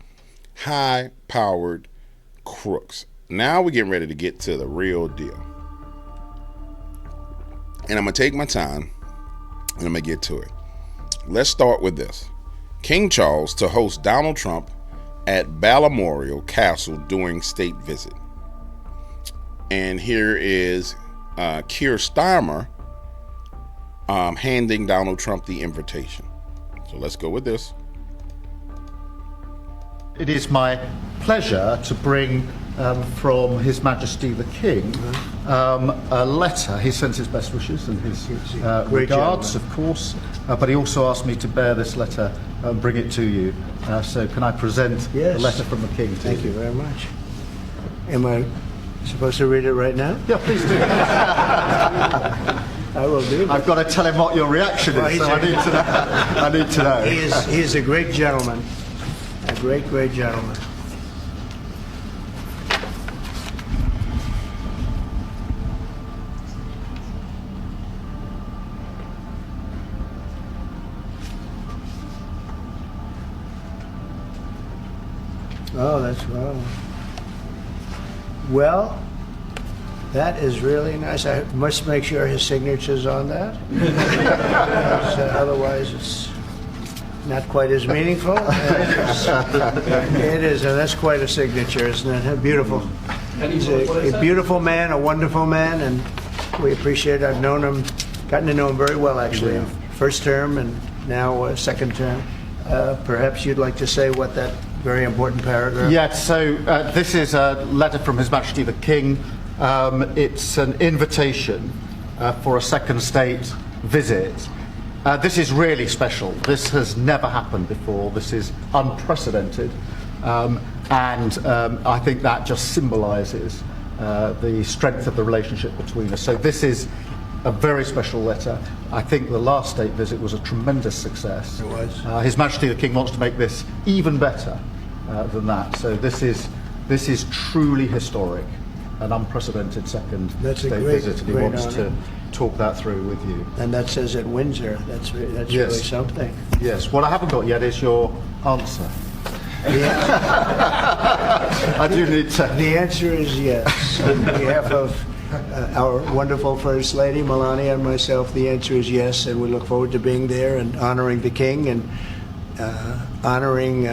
High-powered crooks. Now we're getting ready to get to the real deal. And I'm going to take my time and I'm going to get to it. Let's start with this. King Charles to host Donald Trump at Balmoral Castle during state visit. And here is Keir Starmer handing Donald Trump the invitation. So let's go with this. It is my pleasure to bring from His Majesty the King a letter. He sends his best wishes and his regards, of course, but he also asked me to bear this letter and bring it to you. So can I present the letter from the King to Thank you very much. Am I supposed to read it right now? Yeah, please do. I will do. I've got to tell him what your reaction is, so I need to know. I need to know. He is a great gentleman. A great, great gentleman. Oh, that's well. Well, that is really nice. I must make sure his signature's on that. Otherwise, it's not quite as meaningful. It is, and that's quite a signature, isn't it? Beautiful. He's a beautiful man, a wonderful man, and we appreciate it. I've known him, gotten to know him very well, actually. First term and now second term. Perhaps you'd like to say what that very important paragraph. Yes, so this is a letter from His Majesty the King. It's an invitation for a second state visit. This is really special. This has never happened before. This is unprecedented. And I think that just symbolises the strength of the relationship between us. So this is a very special letter. I think the last state visit was a tremendous success. It was. His Majesty the King wants to make this even better than that. So this is truly historic, an unprecedented second state visit, and he wants to talk that through with you. And that says at Windsor. That's really something. Yes. What I haven't got yet is your answer. I do need to. The answer is yes. On behalf of our wonderful First Lady, Melania, and myself, the answer is yes, and we look forward to being there and honoring the King and honoring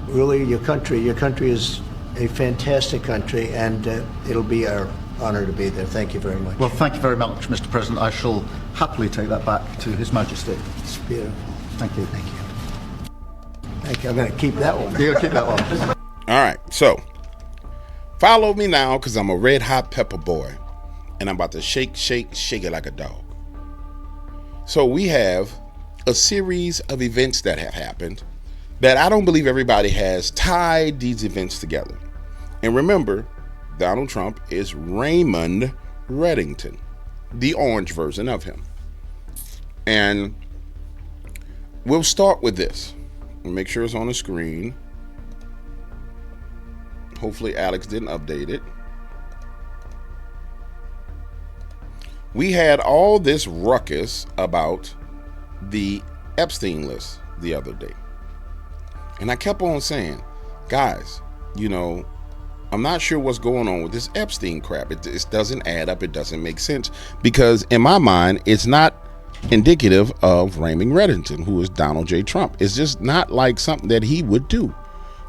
really your country. Your country is a fantastic country, and it'll be our honor to be there. Thank you very much. Well, thank you very much, Mr. President. I shall happily take that back to His Majesty. It's beautiful. Thank you. Thank you. Thank you. I'm going to keep that one. You're going to keep that one. All right, so follow me now because I'm a red hot pepper boy and I'm about to shake it like a dog. So we have a series of events that have happened that I don't believe everybody has tied these events together. And remember, Donald Trump is Raymond Reddington, the orange version of him. And we'll start with this. Make sure it's on the screen. Hopefully Alex didn't update it. We had all this ruckus about the Epstein list the other day. And I kept on saying, guys, I'm not sure what's going on with this Epstein crap. It doesn't add up. It doesn't make sense. Because in my mind, it's not indicative of Raymond Reddington, who is Donald J. Trump. It's just not like something that he would do.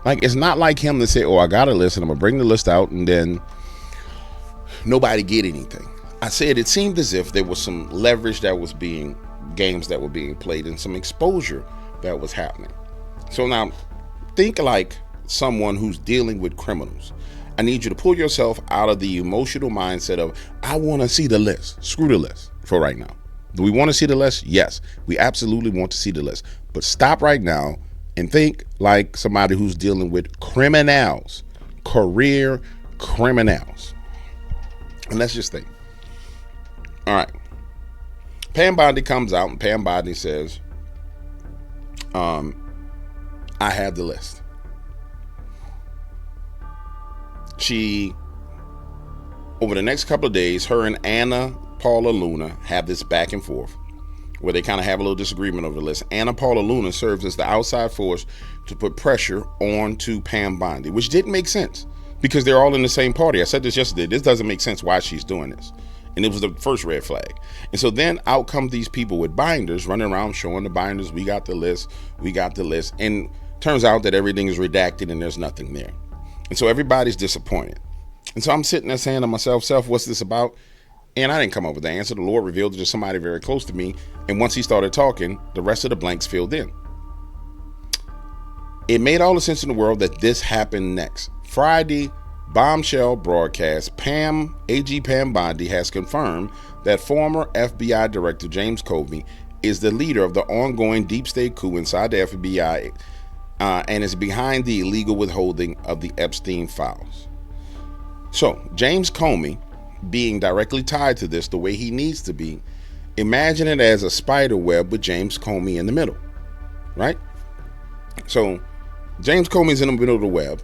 Like, it's not like him to say, I got a list and I'm going to bring the list out and then nobody get anything. I said it seemed as if there was some leverage that was games that were being played and some exposure that was happening. So now, think like someone who's dealing with criminals. I need you to pull yourself out of the emotional mindset of, I want to see the list. Screw the list for right now. Do we want to see the list? Yes, we absolutely want to see the list. But stop right now and think like somebody who's dealing with criminals, career criminals. And let's just think. All right. Pam Bondi comes out and Pam Bondi says, I have the list. She, over the next couple of days, her and Anna Paula Luna have this back and forth where they kind of have a little disagreement over the list. Anna Paula Luna serves as the outside force to put pressure onto Pam Bondi, which didn't make sense because they're all in the same party. I said this yesterday. This doesn't make sense why she's doing this. And it was the first red flag. And so then out come these people with binders running around showing the binders. We got the list. We got the list. And turns out that everything is redacted and there's nothing there. And so everybody's disappointed. And so I'm sitting there saying to myself, Self, what's this about? And I didn't come up with the answer. The Lord revealed it to somebody very close to me. And once he started talking, the rest of the blanks filled in. It made all the sense in the world that this happened next. Friday, bombshell broadcast, AG Pam Bondi has confirmed that former FBI Director James Comey is the leader of the ongoing deep state coup inside the FBI and is behind the illegal withholding of the Epstein files. So James Comey, being directly tied to this the way he needs to be, imagine it as a spider web with James Comey in the middle, right? So James Comey's in the middle of the web,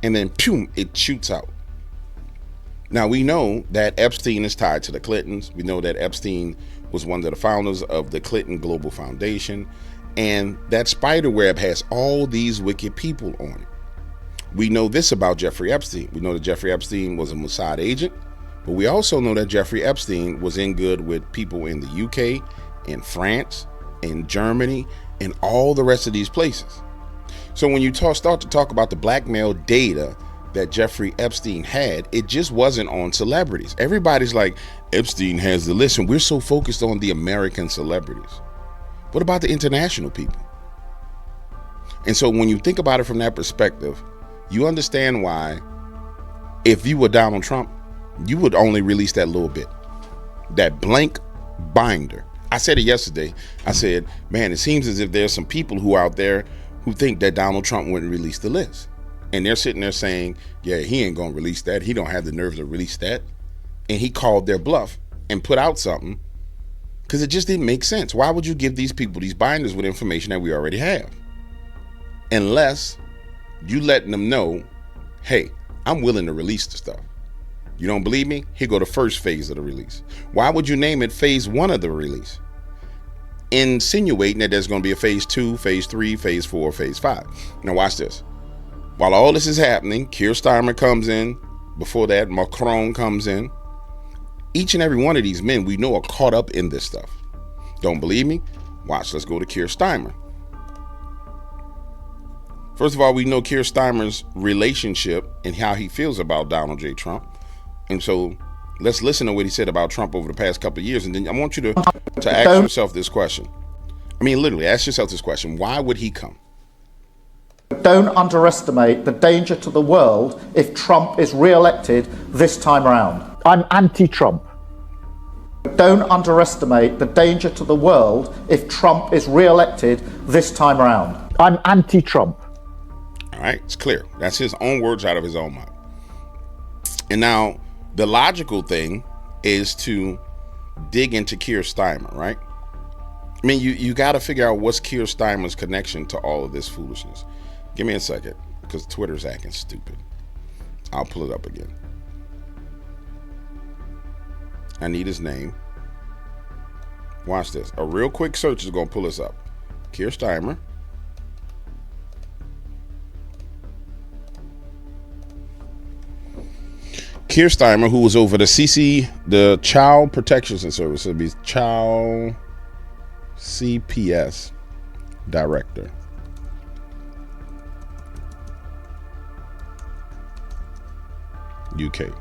and then boom, it shoots out. Now we know that Epstein is tied to the Clintons. We know that Epstein was one of the founders of the Clinton Global Foundation, and that spider web has all these wicked people on it. We know this about Jeffrey Epstein. We know that Jeffrey Epstein was a Mossad agent, but we also know that Jeffrey Epstein was in good with people in the UK, in France, in Germany, and all the rest of these places. So when you start to talk about the blackmail data that Jeffrey Epstein had, it just wasn't on celebrities. Everybody's like, Epstein has the list, and we're so focused on the American celebrities. What about the international people? And so when you think about it from that perspective, you understand why, if you were Donald Trump, you would only release that little bit, that blank binder. I said it yesterday. I said, man, it seems as if there's some people who are out there who think that Donald Trump wouldn't release the list. And they're sitting there saying, yeah, he ain't going to release that. He don't have the nerve to release that. And he called their bluff and put out something because it just didn't make sense. Why would you give these people these binders with information that we already have? Unless you letting them know, hey, I'm willing to release the stuff. You don't believe me? Here go the first phase of the release. Why would you name it phase 1 of the release? Insinuating that there's going to be a phase 2, phase 3, phase 4, phase 5. Now watch this. While all this is happening, Keir Starmer comes in. Before that, Macron comes in. Each and every one of these men we know are caught up in this stuff. Don't believe me? Watch, let's go to Keir Starmer. First of all, we know Keir Starmer's relationship and how he feels about Donald J. Trump. And so let's listen to what he said about Trump over the past couple of years. And then I want you to ask yourself this question. I mean, literally, ask yourself this question. Why would he come? Don't underestimate the danger to the world if Trump is re-elected this time around. I'm anti-Trump. Don't underestimate the danger to the world if Trump is re-elected this time around. I'm anti-Trump. All right, it's clear. That's his own words out of his own mouth. And now the logical thing is to dig into Keir Starmer, right? I mean, you got to figure out what's Keir Starmer's connection to all of this foolishness. Give me a second, because Twitter's acting stupid. I'll pull it up again. I need his name. Watch this. A real quick search is going to pull us up. Keir Starmer. Keir Starmer, who was over the Child Protection Service, it'll be Child CPS Director. UK.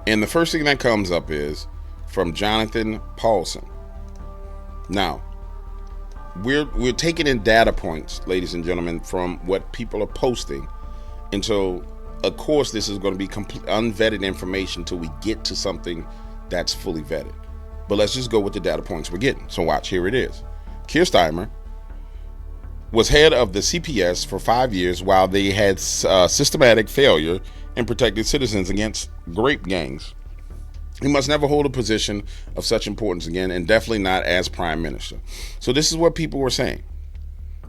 And the first thing that comes up is from Jonathan Paulson. Now, we're taking in data points, ladies and gentlemen, from what people are posting. And so, of course, this is going to be unvetted information until we get to something that's fully vetted. But let's just go with the data points we're getting. So watch, here it is. Keir Starmer was head of the CPS for 5 years while they had systematic failure in protecting citizens against grape gangs. He must never hold a position of such importance again, and definitely not as prime minister. So this is what people were saying.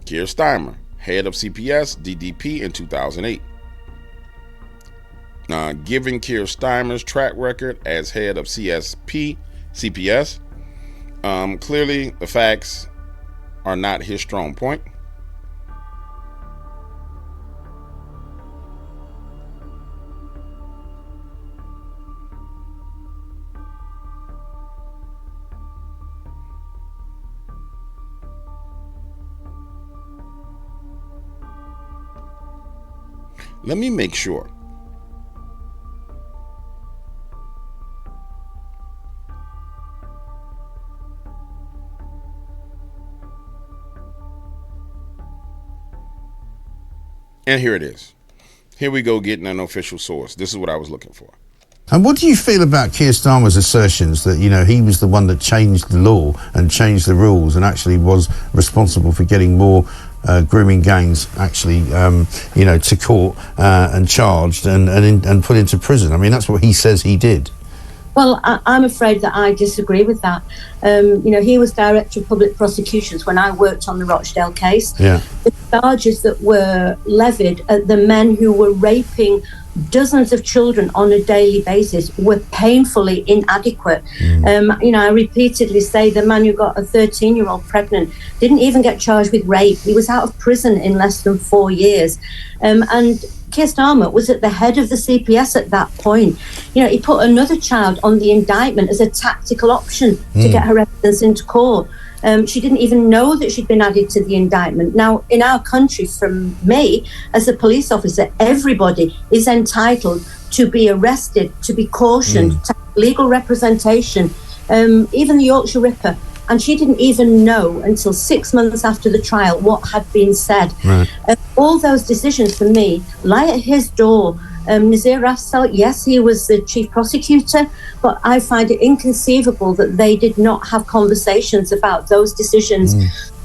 Keir Starmer, head of CPS, DDP in 2008. Given Keir Starmer's track record as head of CPS, clearly the facts are not his strong point. Let me make sure. And here it is. Here we go, getting an official source. This is what I was looking for. And what do you feel about Keir Starmer's assertions that, you know, he was the one that changed the law and changed the rules and actually was responsible for getting more grooming gangs actually, you know, to court and charged and put into prison? I mean, that's what he says he did. Well, I'm afraid that I disagree with that. You know, he was Director of Public Prosecutions when I worked on the Rochdale case. Yeah. The charges that were levied at the men who were raping dozens of children on a daily basis were painfully inadequate. You know, I repeatedly say the man who got a 13-year-old pregnant didn't even get charged with rape. He was out of prison in less than 4 years. And Keir Starmer was at the head of the CPS at that point. You know, he put another child on the indictment as a tactical option to get her evidence into court. She didn't even know that she'd been added to the indictment. Now, in our country, from me, as a police officer, everybody is entitled to be arrested, to be cautioned, to have legal representation, even the Yorkshire Ripper. And she didn't even know until 6 months after the trial what had been said. Right. All those decisions, for me, lie at his door. Nazir Afzal, yes, he was the chief prosecutor, but I find it inconceivable that they did not have conversations about those decisions.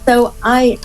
So I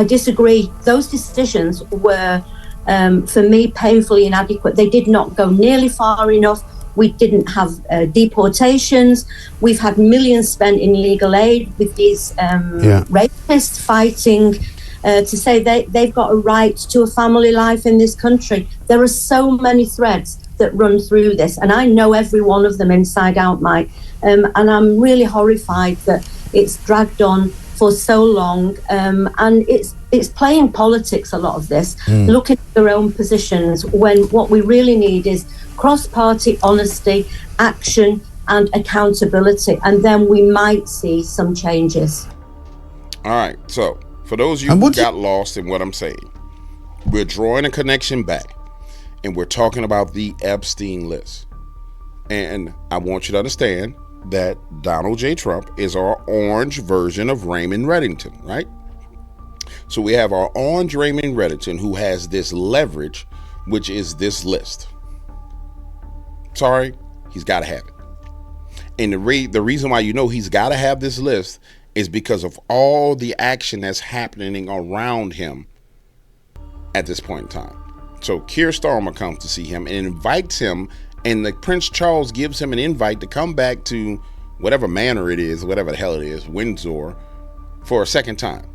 disagree. Those decisions were, for me, painfully inadequate. They did not go nearly far enough. We didn't have deportations. We've had millions spent in legal aid with these rapists fighting to say they've got a right to a family life in this country. There are so many threads that run through this, and I know every one of them inside out, Mike. And I'm really horrified that it's dragged on for so long, and it's playing politics, a lot of this, looking at their own positions, when what we really need is cross-party honesty, action and accountability, and then we might see some changes. All right, so for those of you who got lost in what I'm saying, we're drawing a connection back, and we're talking about the Epstein list. And I want you to understand that Donald J. Trump is our orange version of Raymond Reddington, right? So we have our orange Raymond Reddington, who has this leverage, which is this list. Sorry, he's got to have it. And the reason why you know he's got to have this list is because of all the action that's happening around him at this point in time. So Keir Starmer comes to see him and invites him, and the Prince Charles gives him an invite to come back to whatever manor it is, whatever the hell it is, Windsor, for a second time.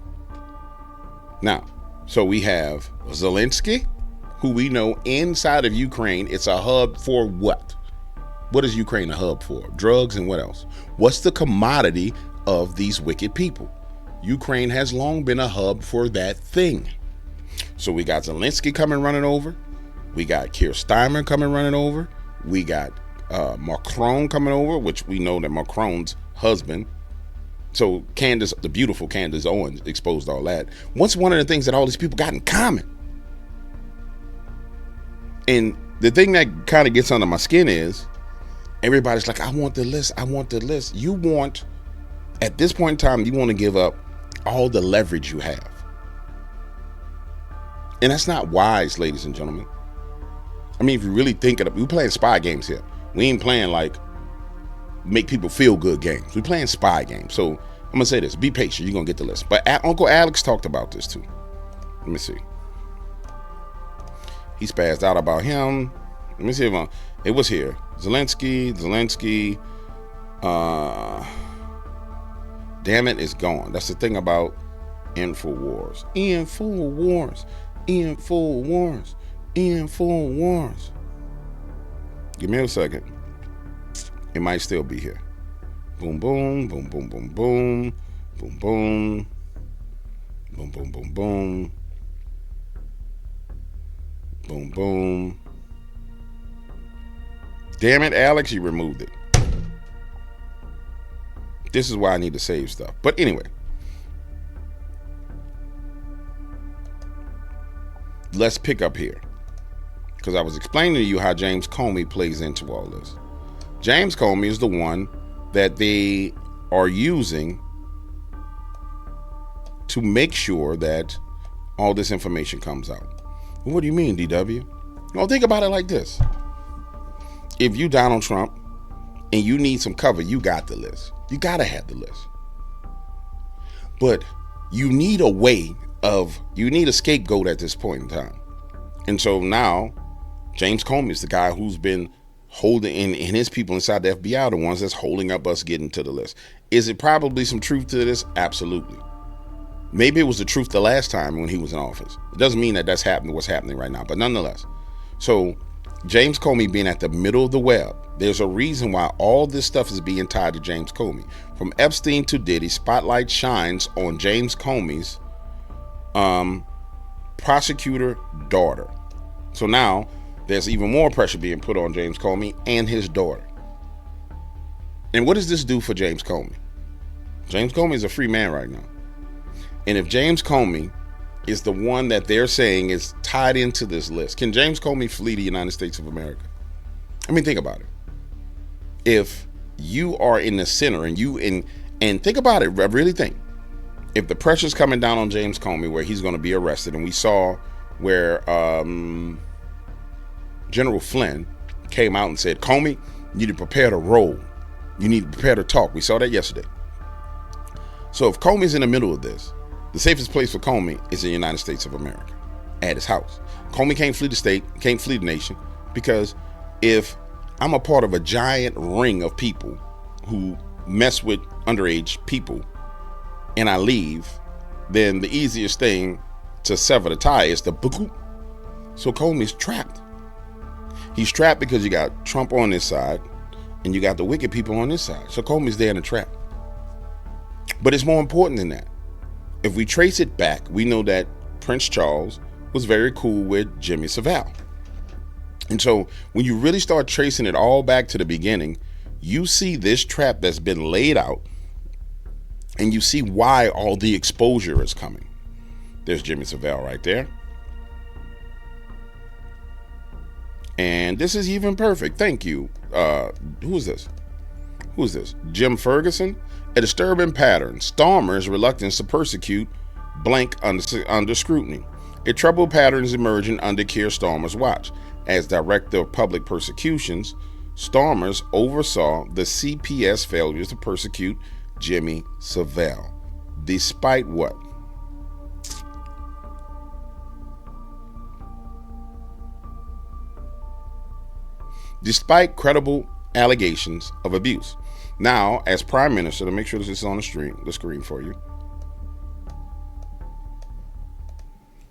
Now, so we have Zelensky, who we know inside of Ukraine, it's a hub for what? What is Ukraine a hub for? Drugs and what else? What's the commodity of these wicked people? Ukraine has long been a hub for that thing. So we got Zelensky coming running over. We got Keir Starmer coming running over. We got Macron coming over, which we know that Macron's husband. So Candace, the beautiful Candace Owens, exposed all that. What's one of the things that all these people got in common? And the thing that kind of gets under my skin is everybody's like, I want the list. I want the list. You want, at this point in time, you want to give up all the leverage you have. And that's not wise, ladies and gentlemen. I mean, if you really think it up, we're playing spy games here. We ain't playing like make people feel good games. We're playing spy games. So I'm going to say this. Be patient. You're going to get the list. But Uncle Alex talked about this too. Let me see. He spazzed out about him. Let me see if it was here. Zelensky. Damn it, it's gone. That's the thing about InfoWars. InfoWars. Give me a second. It might still be here. Boom, boom, boom, boom, boom, boom, boom, boom, boom, boom, boom, boom, boom, boom. Damn it, Alex, you removed it. This is why I need to save stuff. But anyway, let's pick up here, because I was explaining to you how James Comey plays into all this. James Comey is the one that they are using to make sure that all this information comes out. What do you mean, DW? Well, think about it like this. If you Donald Trump and you need some cover, you got the list. You gotta have the list. But you need a you need a scapegoat at this point in time. And so now James Comey is the guy who's been holding in his people inside the FBI are the ones that's holding up us getting to the list. Is it probably some truth to this? Absolutely. Maybe it was the truth the last time when he was in office. It doesn't mean that that's happening, what's happening right now, but nonetheless. So James Comey being at the middle of the web, there's a reason why all this stuff is being tied to James Comey. From Epstein to Diddy, spotlight shines on James Comey's prosecutor daughter. So now there's even more pressure being put on James Comey and his daughter. And what does this do for James Comey? James Comey is a free man right now. And if James Comey is the one that they're saying is tied into this list, can James Comey flee the United States of America? I mean, think about it. If you are in the center and think about it, really think. If the pressure's coming down on James Comey where he's going to be arrested, and we saw where General Flynn came out and said, Comey, you need to prepare to roll. You need to prepare to talk. We saw that yesterday. So if Comey's in the middle of this, the safest place for Comey is in the United States of America, at his house. Comey can't flee the state, can't flee the nation, because if I'm a part of a giant ring of people who mess with underage people and I leave, then the easiest thing to sever the tie is to book. So Comey's trapped. He's trapped because you got Trump on this side and you got the wicked people on this side. So Comey's there in a trap. But it's more important than that. If we trace it back, we know that Prince Charles was very cool with Jimmy Savile. And so when you really start tracing it all back to the beginning, you see this trap that's been laid out, and you see why all the exposure is coming. There's Jimmy Savile right there. And this is even perfect. Thank you. Who is this? Jim Ferguson. A disturbing pattern. Starmer's reluctance to persecute blank under scrutiny. A troubled pattern is emerging under Keir Starmer's watch. As director of public persecutions, Starmer's oversaw the CPS failures to persecute Jimmy Savile. Despite what? Despite credible allegations of abuse. Now, as Prime Minister, to make sure this is on the screen for you.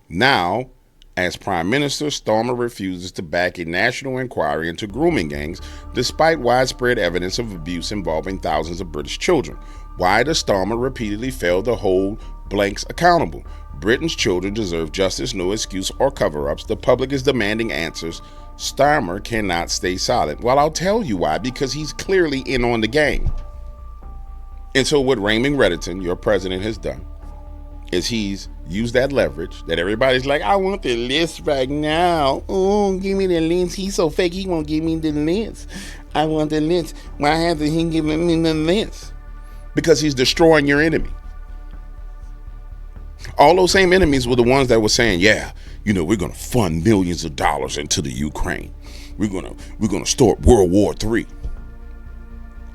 Now, as Prime Minister, Starmer refuses to back a national inquiry into grooming gangs, despite widespread evidence of abuse involving thousands of British children. Why does Starmer repeatedly fail to hold blanks accountable? Britain's children deserve justice, no excuse or cover-ups. The public is demanding answers. Starmer cannot stay silent. Well, I'll tell you why, because he's clearly in on the game. And so what Raymond Reddington, your president, has done is he's used that leverage that everybody's like, I want the list right now. Oh, give me the list. He's so fake, he won't give me the list. I want the list. Why hasn't he given me the list? Because he's destroying your enemy. All those same enemies were the ones that were saying, yeah, you know, we're going to fund millions of dollars into the Ukraine. We're going to start World War III.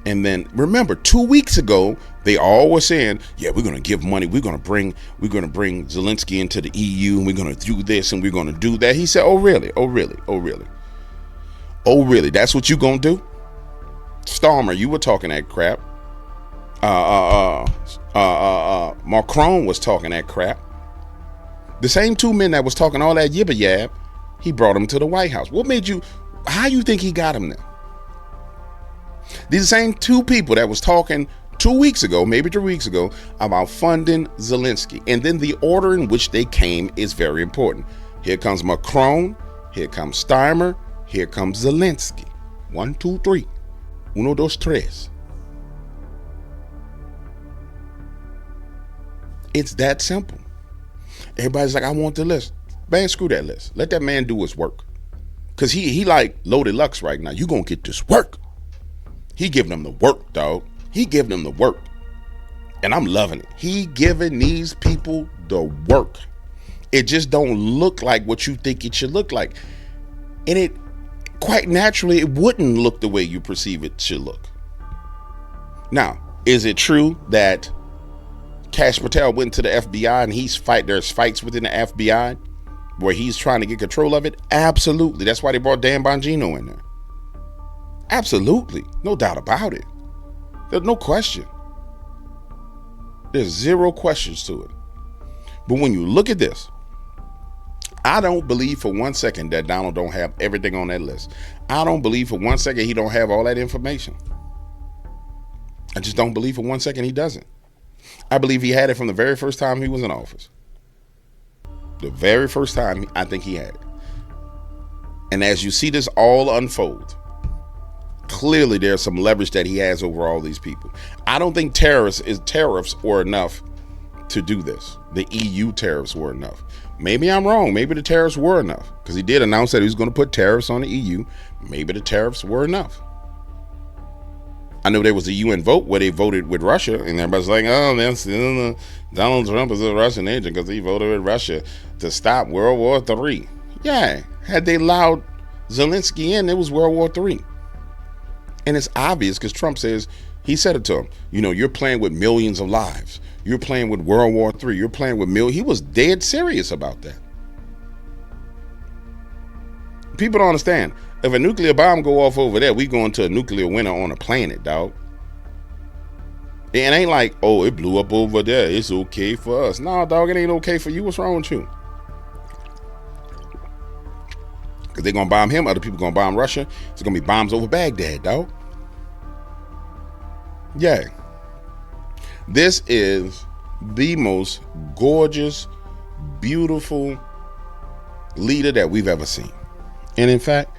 And then remember, 2 weeks ago, They all were saying, yeah, we're going to give money. We're going to bring Zelensky into the EU, and we're going to do this and we're going to do that. He said, oh, really? Oh, really? Oh, really? Oh, really? That's what you going to do? Starmer, you were talking that crap. Macron was talking that crap. The same two men that was talking all that yibba yab, he brought him to the White House. What made you, how you think he got him there? These same two people that was talking 2 weeks ago, maybe 3 weeks ago, about funding Zelensky. And then the order in which they came is very important. Here comes Macron, here comes Starmer, here comes Zelensky. 1, 2, 3. Uno, dos, tres. It's that simple. Everybody's like, I want the list. Man, screw that list. Let that man do his work. Because he like Loaded Lux right now. You going to get this work. He giving them the work, dog. He giving them the work. And I'm loving it. He giving these people the work. It just don't look like what you think it should look like. And it, quite naturally, it wouldn't look the way you perceive it should look. Now, is it true that Kash Patel went to the FBI and there's fights within the FBI where he's trying to get control of it? Absolutely. That's why they brought Dan Bongino in there. Absolutely. No doubt about it. There's no question. There's zero questions to it. But when you look at this, I don't believe for 1 second that Donald don't have everything on that list. I don't believe for 1 second he don't have all that information. I just don't believe for 1 second he doesn't. I believe he had it from the very first time he was in office. The very first time, I think he had it. And as you see this all unfold, clearly there's some leverage that he has over all these people. I don't think tariffs were enough to do this. The EU tariffs were enough. Maybe I'm wrong. Maybe the tariffs were enough, because he did announce that he was going to put tariffs on the EU. Maybe the tariffs were enough. I know there was a UN vote where they voted with Russia, and everybody's like, oh, Donald Trump is a Russian agent because he voted with Russia to stop World War III. Yeah, had they allowed Zelensky in, it was World War III. And it's obvious because Trump says, he said it to him, you know, you're playing with millions of lives. You're playing with World War III. You're playing with millions. He was dead serious about that. People don't understand. If a nuclear bomb go off over there, we going to a nuclear winter on a planet, dog. It ain't like, oh, it blew up over there. It's okay for us. No, dog, it ain't okay for you. What's wrong with you? Because they're going to bomb him. Other people going to bomb Russia. It's going to be bombs over Baghdad, dog. Yeah. This is the most gorgeous, beautiful leader that we've ever seen. And in fact,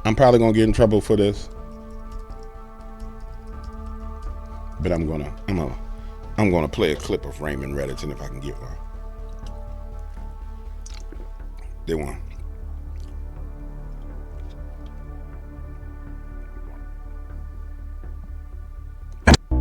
I'm probably gonna get in trouble for this, but I'm gonna play a clip of Raymond Reddington if I can get one. They won.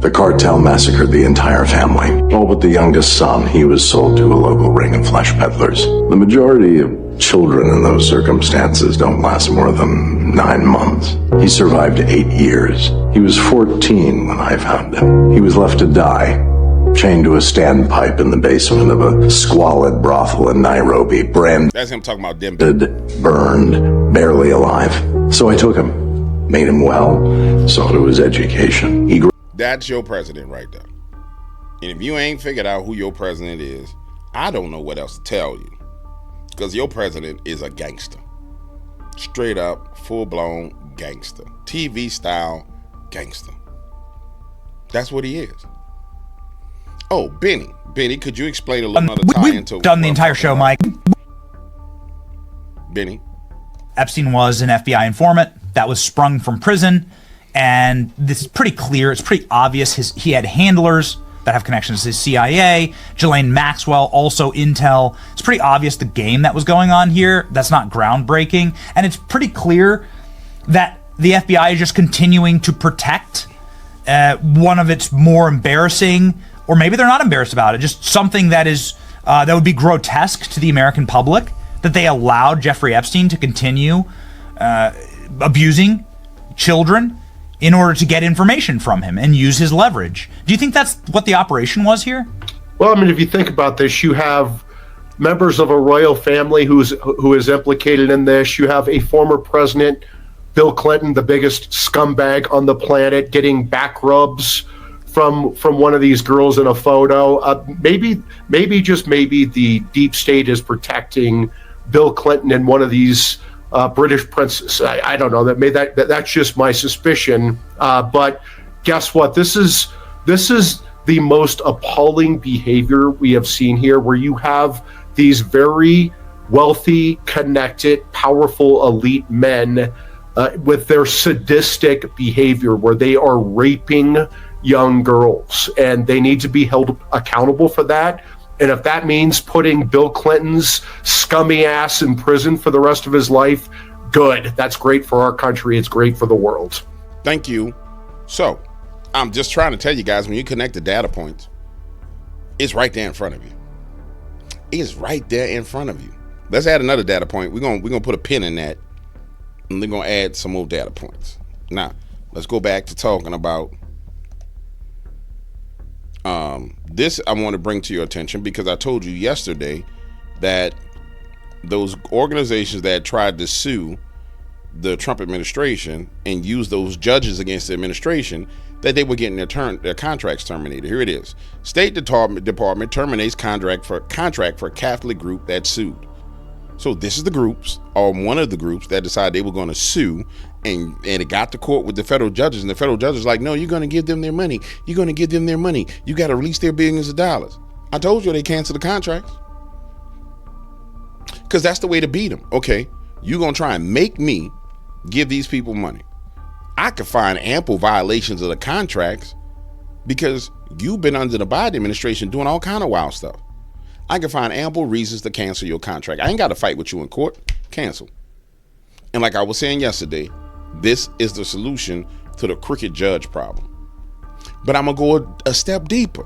The cartel massacred the entire family. All but the youngest son. He was sold to a local ring of flesh peddlers. The majority of children in those circumstances don't last more than 9 months. He survived 8 years. He was 14 when I found him. He was left to die, chained to a standpipe in the basement of a squalid brothel in Nairobi, branded, that's him talking about them, burned, barely alive. So I took him, made him well, saw to his education. That's your president right there. And if you ain't figured out who your president is, I don't know what else to tell you. Because your president is a gangster. Straight up, full-blown gangster. TV style gangster. That's what he is. Oh, Benny. Benny, could you explain a little We've done the entire show, Mike. Benny. Epstein was an FBI informant that was sprung from prison. And this is pretty clear. It's pretty obvious. He had handlers that have connections to the CIA. Ghislaine Maxwell, also intel. It's pretty obvious the game that was going on here. That's not groundbreaking. And it's pretty clear that the FBI is just continuing to protect one of its more embarrassing, or maybe they're not embarrassed about it, just something that is that would be grotesque to the American public, that they allowed Jeffrey Epstein to continue abusing children in order to get information from him and use his leverage. Do you think that's what the operation was here? Well, I mean, if you think about this, you have members of a royal family who is implicated in this. You have a former president, Bill Clinton, the biggest scumbag on the planet, getting back rubs from one of these girls in a photo. Maybe the deep state is protecting Bill Clinton and one of these British princes. I don't know. That's just my suspicion. But guess what? This is the most appalling behavior we have seen here, where you have these very wealthy, connected, powerful, elite men with their sadistic behavior, where they are raping young girls, and they need to be held accountable for that. And if that means putting Bill Clinton's scummy ass in prison for the rest of his life, good. That's great for our country. It's great for the world. Thank you. So, I'm just trying to tell you guys, when you connect the data points, it's right there in front of you. It's right there in front of you. Let's add another data point. We're gonna put a pin in that, and we're gonna add some more data points. Now, let's go back to talking about this. I want to bring to your attention because I told you yesterday that those organizations that tried to sue the Trump administration and use those judges against the administration, that they were getting their contracts terminated. Here it is. State Department terminates contract for Catholic group that sued. So this is the groups, or one of the groups, that decided they were going to sue, and it got to court with the federal judges, and the federal judges like, no, you're going to give them their money. You're going to give them their money. You got to release their billions of dollars. I told you they canceled the contracts. Because that's the way to beat them. Okay, you're going to try and make me give these people money. I could find ample violations of the contracts because you've been under the Biden administration doing all kind of wild stuff. I can find ample reasons to cancel your contract. I ain't got to fight with you in court. Cancel. And like I was saying yesterday, this is the solution to the crooked judge problem. But I'm going to go a step deeper.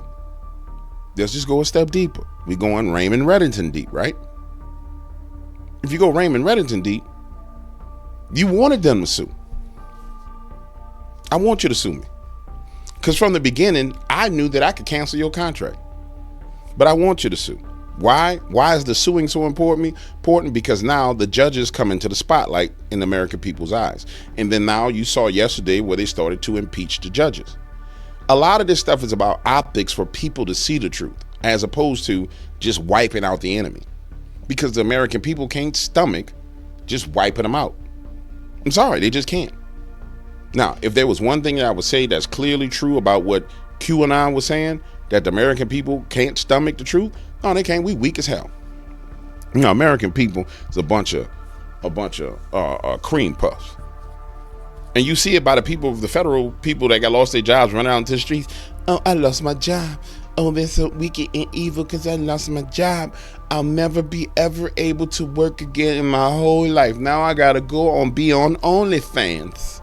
Let's just go a step deeper. We're going Raymond Reddington deep, right? If you go Raymond Reddington deep, you wanted them to sue. I want you to sue me. Because from the beginning, I knew that I could cancel your contract. But I want you to sue. Why? Why is the suing so important? Because now the judges come into the spotlight in the American people's eyes. And then now you saw yesterday where they started to impeach the judges. A lot of this stuff is about optics for people to see the truth, as opposed to just wiping out the enemy. Because the American people can't stomach just wiping them out. I'm sorry, they just can't. Now, if there was one thing that I would say that's clearly true about what QAnon was saying, that the American people can't stomach the truth, no, they can't. We weak as hell. You know, American people is a bunch of cream puffs. And you see it by the federal people that got lost their jobs running out into the streets. Oh, I lost my job. Oh, they're so wicked and evil because I lost my job. I'll never be ever able to work again in my whole life. Now I gotta be on OnlyFans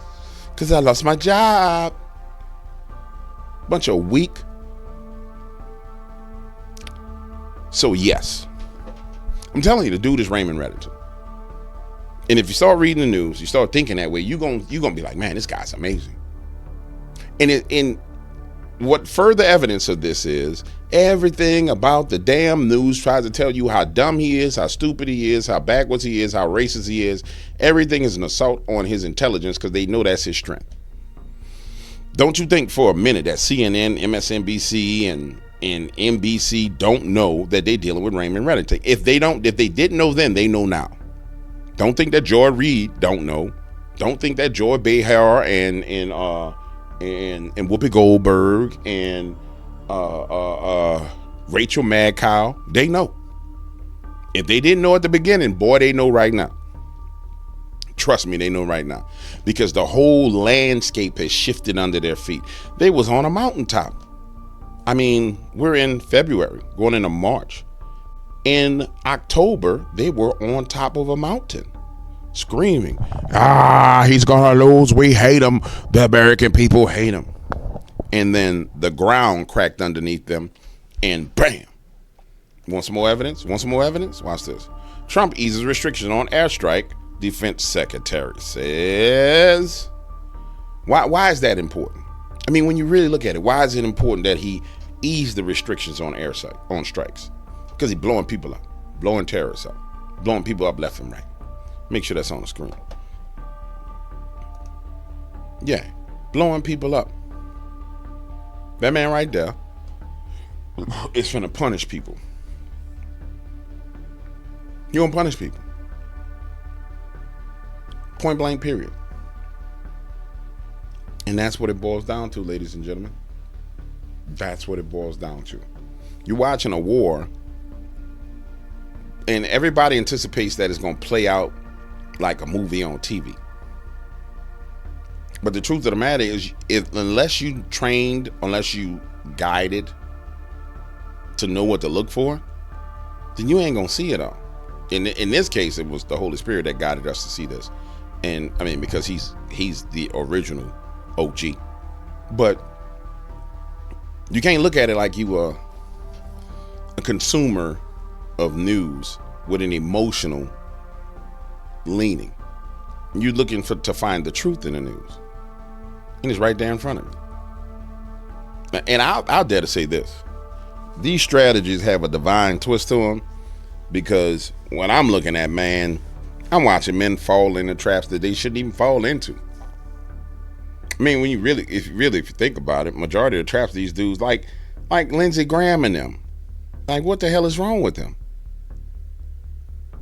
because I lost my job. Bunch of weak. So yes, I'm telling you, the dude is Raymond Reddington. And if you start reading the news, you start thinking that way, you're gonna be like, man, this guy's amazing. And what further evidence of this is, everything about the damn news tries to tell you how dumb he is, how stupid he is, how backwards he is, how racist he is. Everything is an assault on his intelligence because they know that's his strength. Don't you think for a minute that CNN, MSNBC, and NBC don't know that they're dealing with Raymond Reddington? If they didn't know then, they know now. Don't think that Joy Reid don't know. Don't think that Joy Behar and Whoopi Goldberg and Rachel Madcow, they know. If they didn't know at the beginning, boy, they know right now. Trust me, they know right now. Because the whole landscape has shifted under their feet. They was on a mountaintop. I mean, we're in February, going into March. In October, they were on top of a mountain, screaming, he's gonna lose, we hate him, the American people hate him. And then the ground cracked underneath them, and bam. Want some more evidence? Want some more evidence? Watch this. Trump eases restriction on airstrike. Defense Secretary says Why is that important? I mean, when you really look at it, why is it important that he eased the restrictions on on strikes? Because he's blowing people up, blowing terrorists up, blowing people up left and right. Make sure that's on the screen. Yeah, blowing people up. That man right there is finna punish people. You gonna punish people. Point blank, period. And that's what it boils down to, ladies and gentlemen. That's what it boils down to. You're watching a war, and everybody anticipates that it's going to play out like a movie on TV. But the truth of the matter is, unless you trained, unless you guided to know what to look for, then you ain't going to see it all. In this case, it was the Holy Spirit that guided us to see this. And I mean, because he's the original OG. But you can't look at it like you are a consumer of news with an emotional leaning. You're looking to find the truth in the news, and it's right there in front of you. And I'll dare to say this: these strategies have a divine twist to them, because when I'm looking at, man, I'm watching men fall into traps that they shouldn't even fall into. I mean, when if you think about it, majority of the traps these dudes, like Lindsey Graham and them, like, what the hell is wrong with them?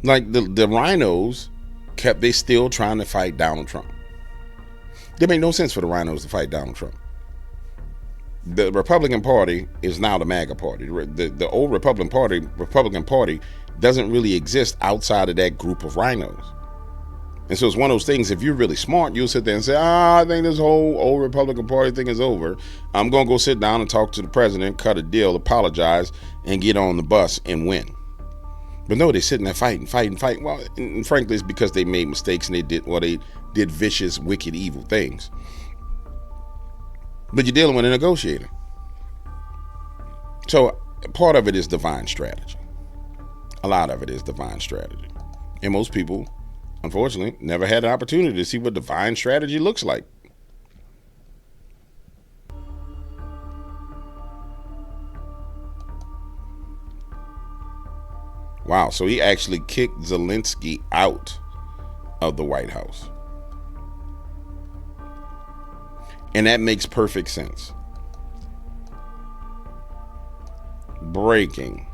Like the rhinos they still trying to fight Donald Trump. It made no sense for the rhinos to fight Donald Trump. The Republican Party is now the MAGA Party. The old Republican Party doesn't really exist outside of that group of rhinos. And so it's one of those things, if you're really smart, you'll sit there and say, I think this whole old Republican Party thing is over. I'm going to go sit down and talk to the president, cut a deal, apologize, and get on the bus and win. But no, they're sitting there fighting. Well, and frankly, it's because they made mistakes and they did vicious, wicked, evil things. But you're dealing with a negotiator. So part of it is divine strategy. A lot of it is divine strategy. And most people, unfortunately, never had an opportunity to see what divine strategy looks like. Wow, so he actually kicked Zelensky out of the White House. And that makes perfect sense. Breaking.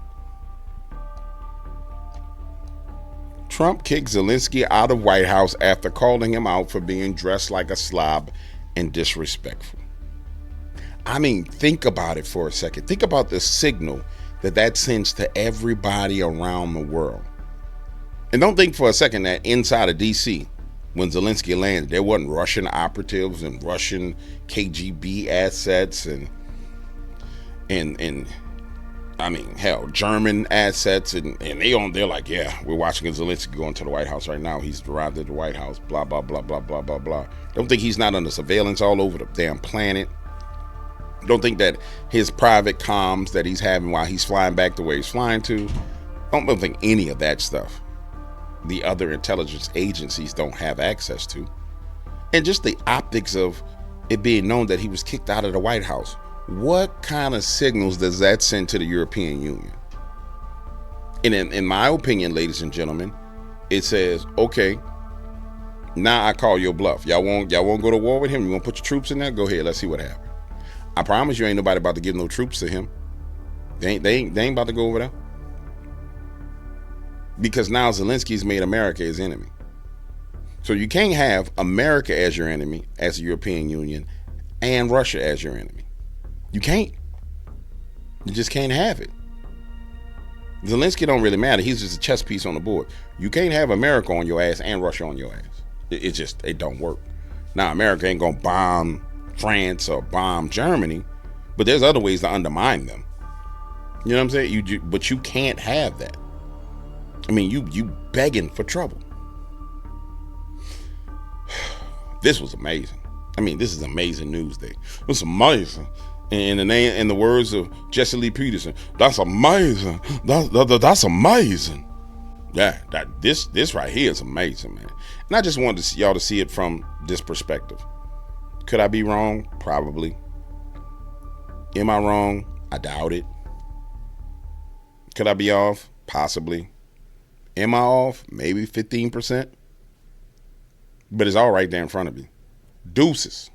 Trump kicked Zelensky out of White House after calling him out for being dressed like a slob and disrespectful. I mean, think about it for a second. Think about the signal that sends to everybody around the world. And don't think for a second that inside of D.C., when Zelensky landed, there wasn't Russian operatives and Russian KGB assets and I mean, hell, German assets, and they're like, yeah, we're watching Zelensky going to the White House right now. He's arrived at the White House, blah, blah, blah, blah, blah, blah, blah. Don't think he's not under surveillance all over the damn planet. Don't think that his private comms that he's having while he's flying back to where he's flying to, don't think any of that stuff the other intelligence agencies don't have access to. And just the optics of it being known that he was kicked out of the White House. What kind of signals does that send to the European Union? And in my opinion, ladies and gentlemen, it says, okay, now I call your bluff. Y'all won't go to war with him? You want to put your troops in there? Go ahead. Let's see what happens. I promise you ain't nobody about to give no troops to him. They ain't about to go over there. Because now Zelensky's made America his enemy. So you can't have America as your enemy, as the European Union, and Russia as your enemy. You can't. You just can't have it. Zelensky don't really matter. He's just a chess piece on the board. You can't have America on your ass and Russia on your ass. It don't work. Now, America ain't gonna bomb France or bomb Germany, but there's other ways to undermine them. You know what I'm saying? But you can't have that. I mean, you begging for trouble. This was amazing. I mean, this is amazing news day. It's amazing. In the words of Jesse Lee Peterson, that's amazing. That's amazing. Yeah, this right here is amazing, man. And I just wanted y'all to see it from this perspective. Could I be wrong? Probably. Am I wrong? I doubt it. Could I be off? Possibly. Am I off? Maybe 15%. But it's all right there in front of me. Deuces.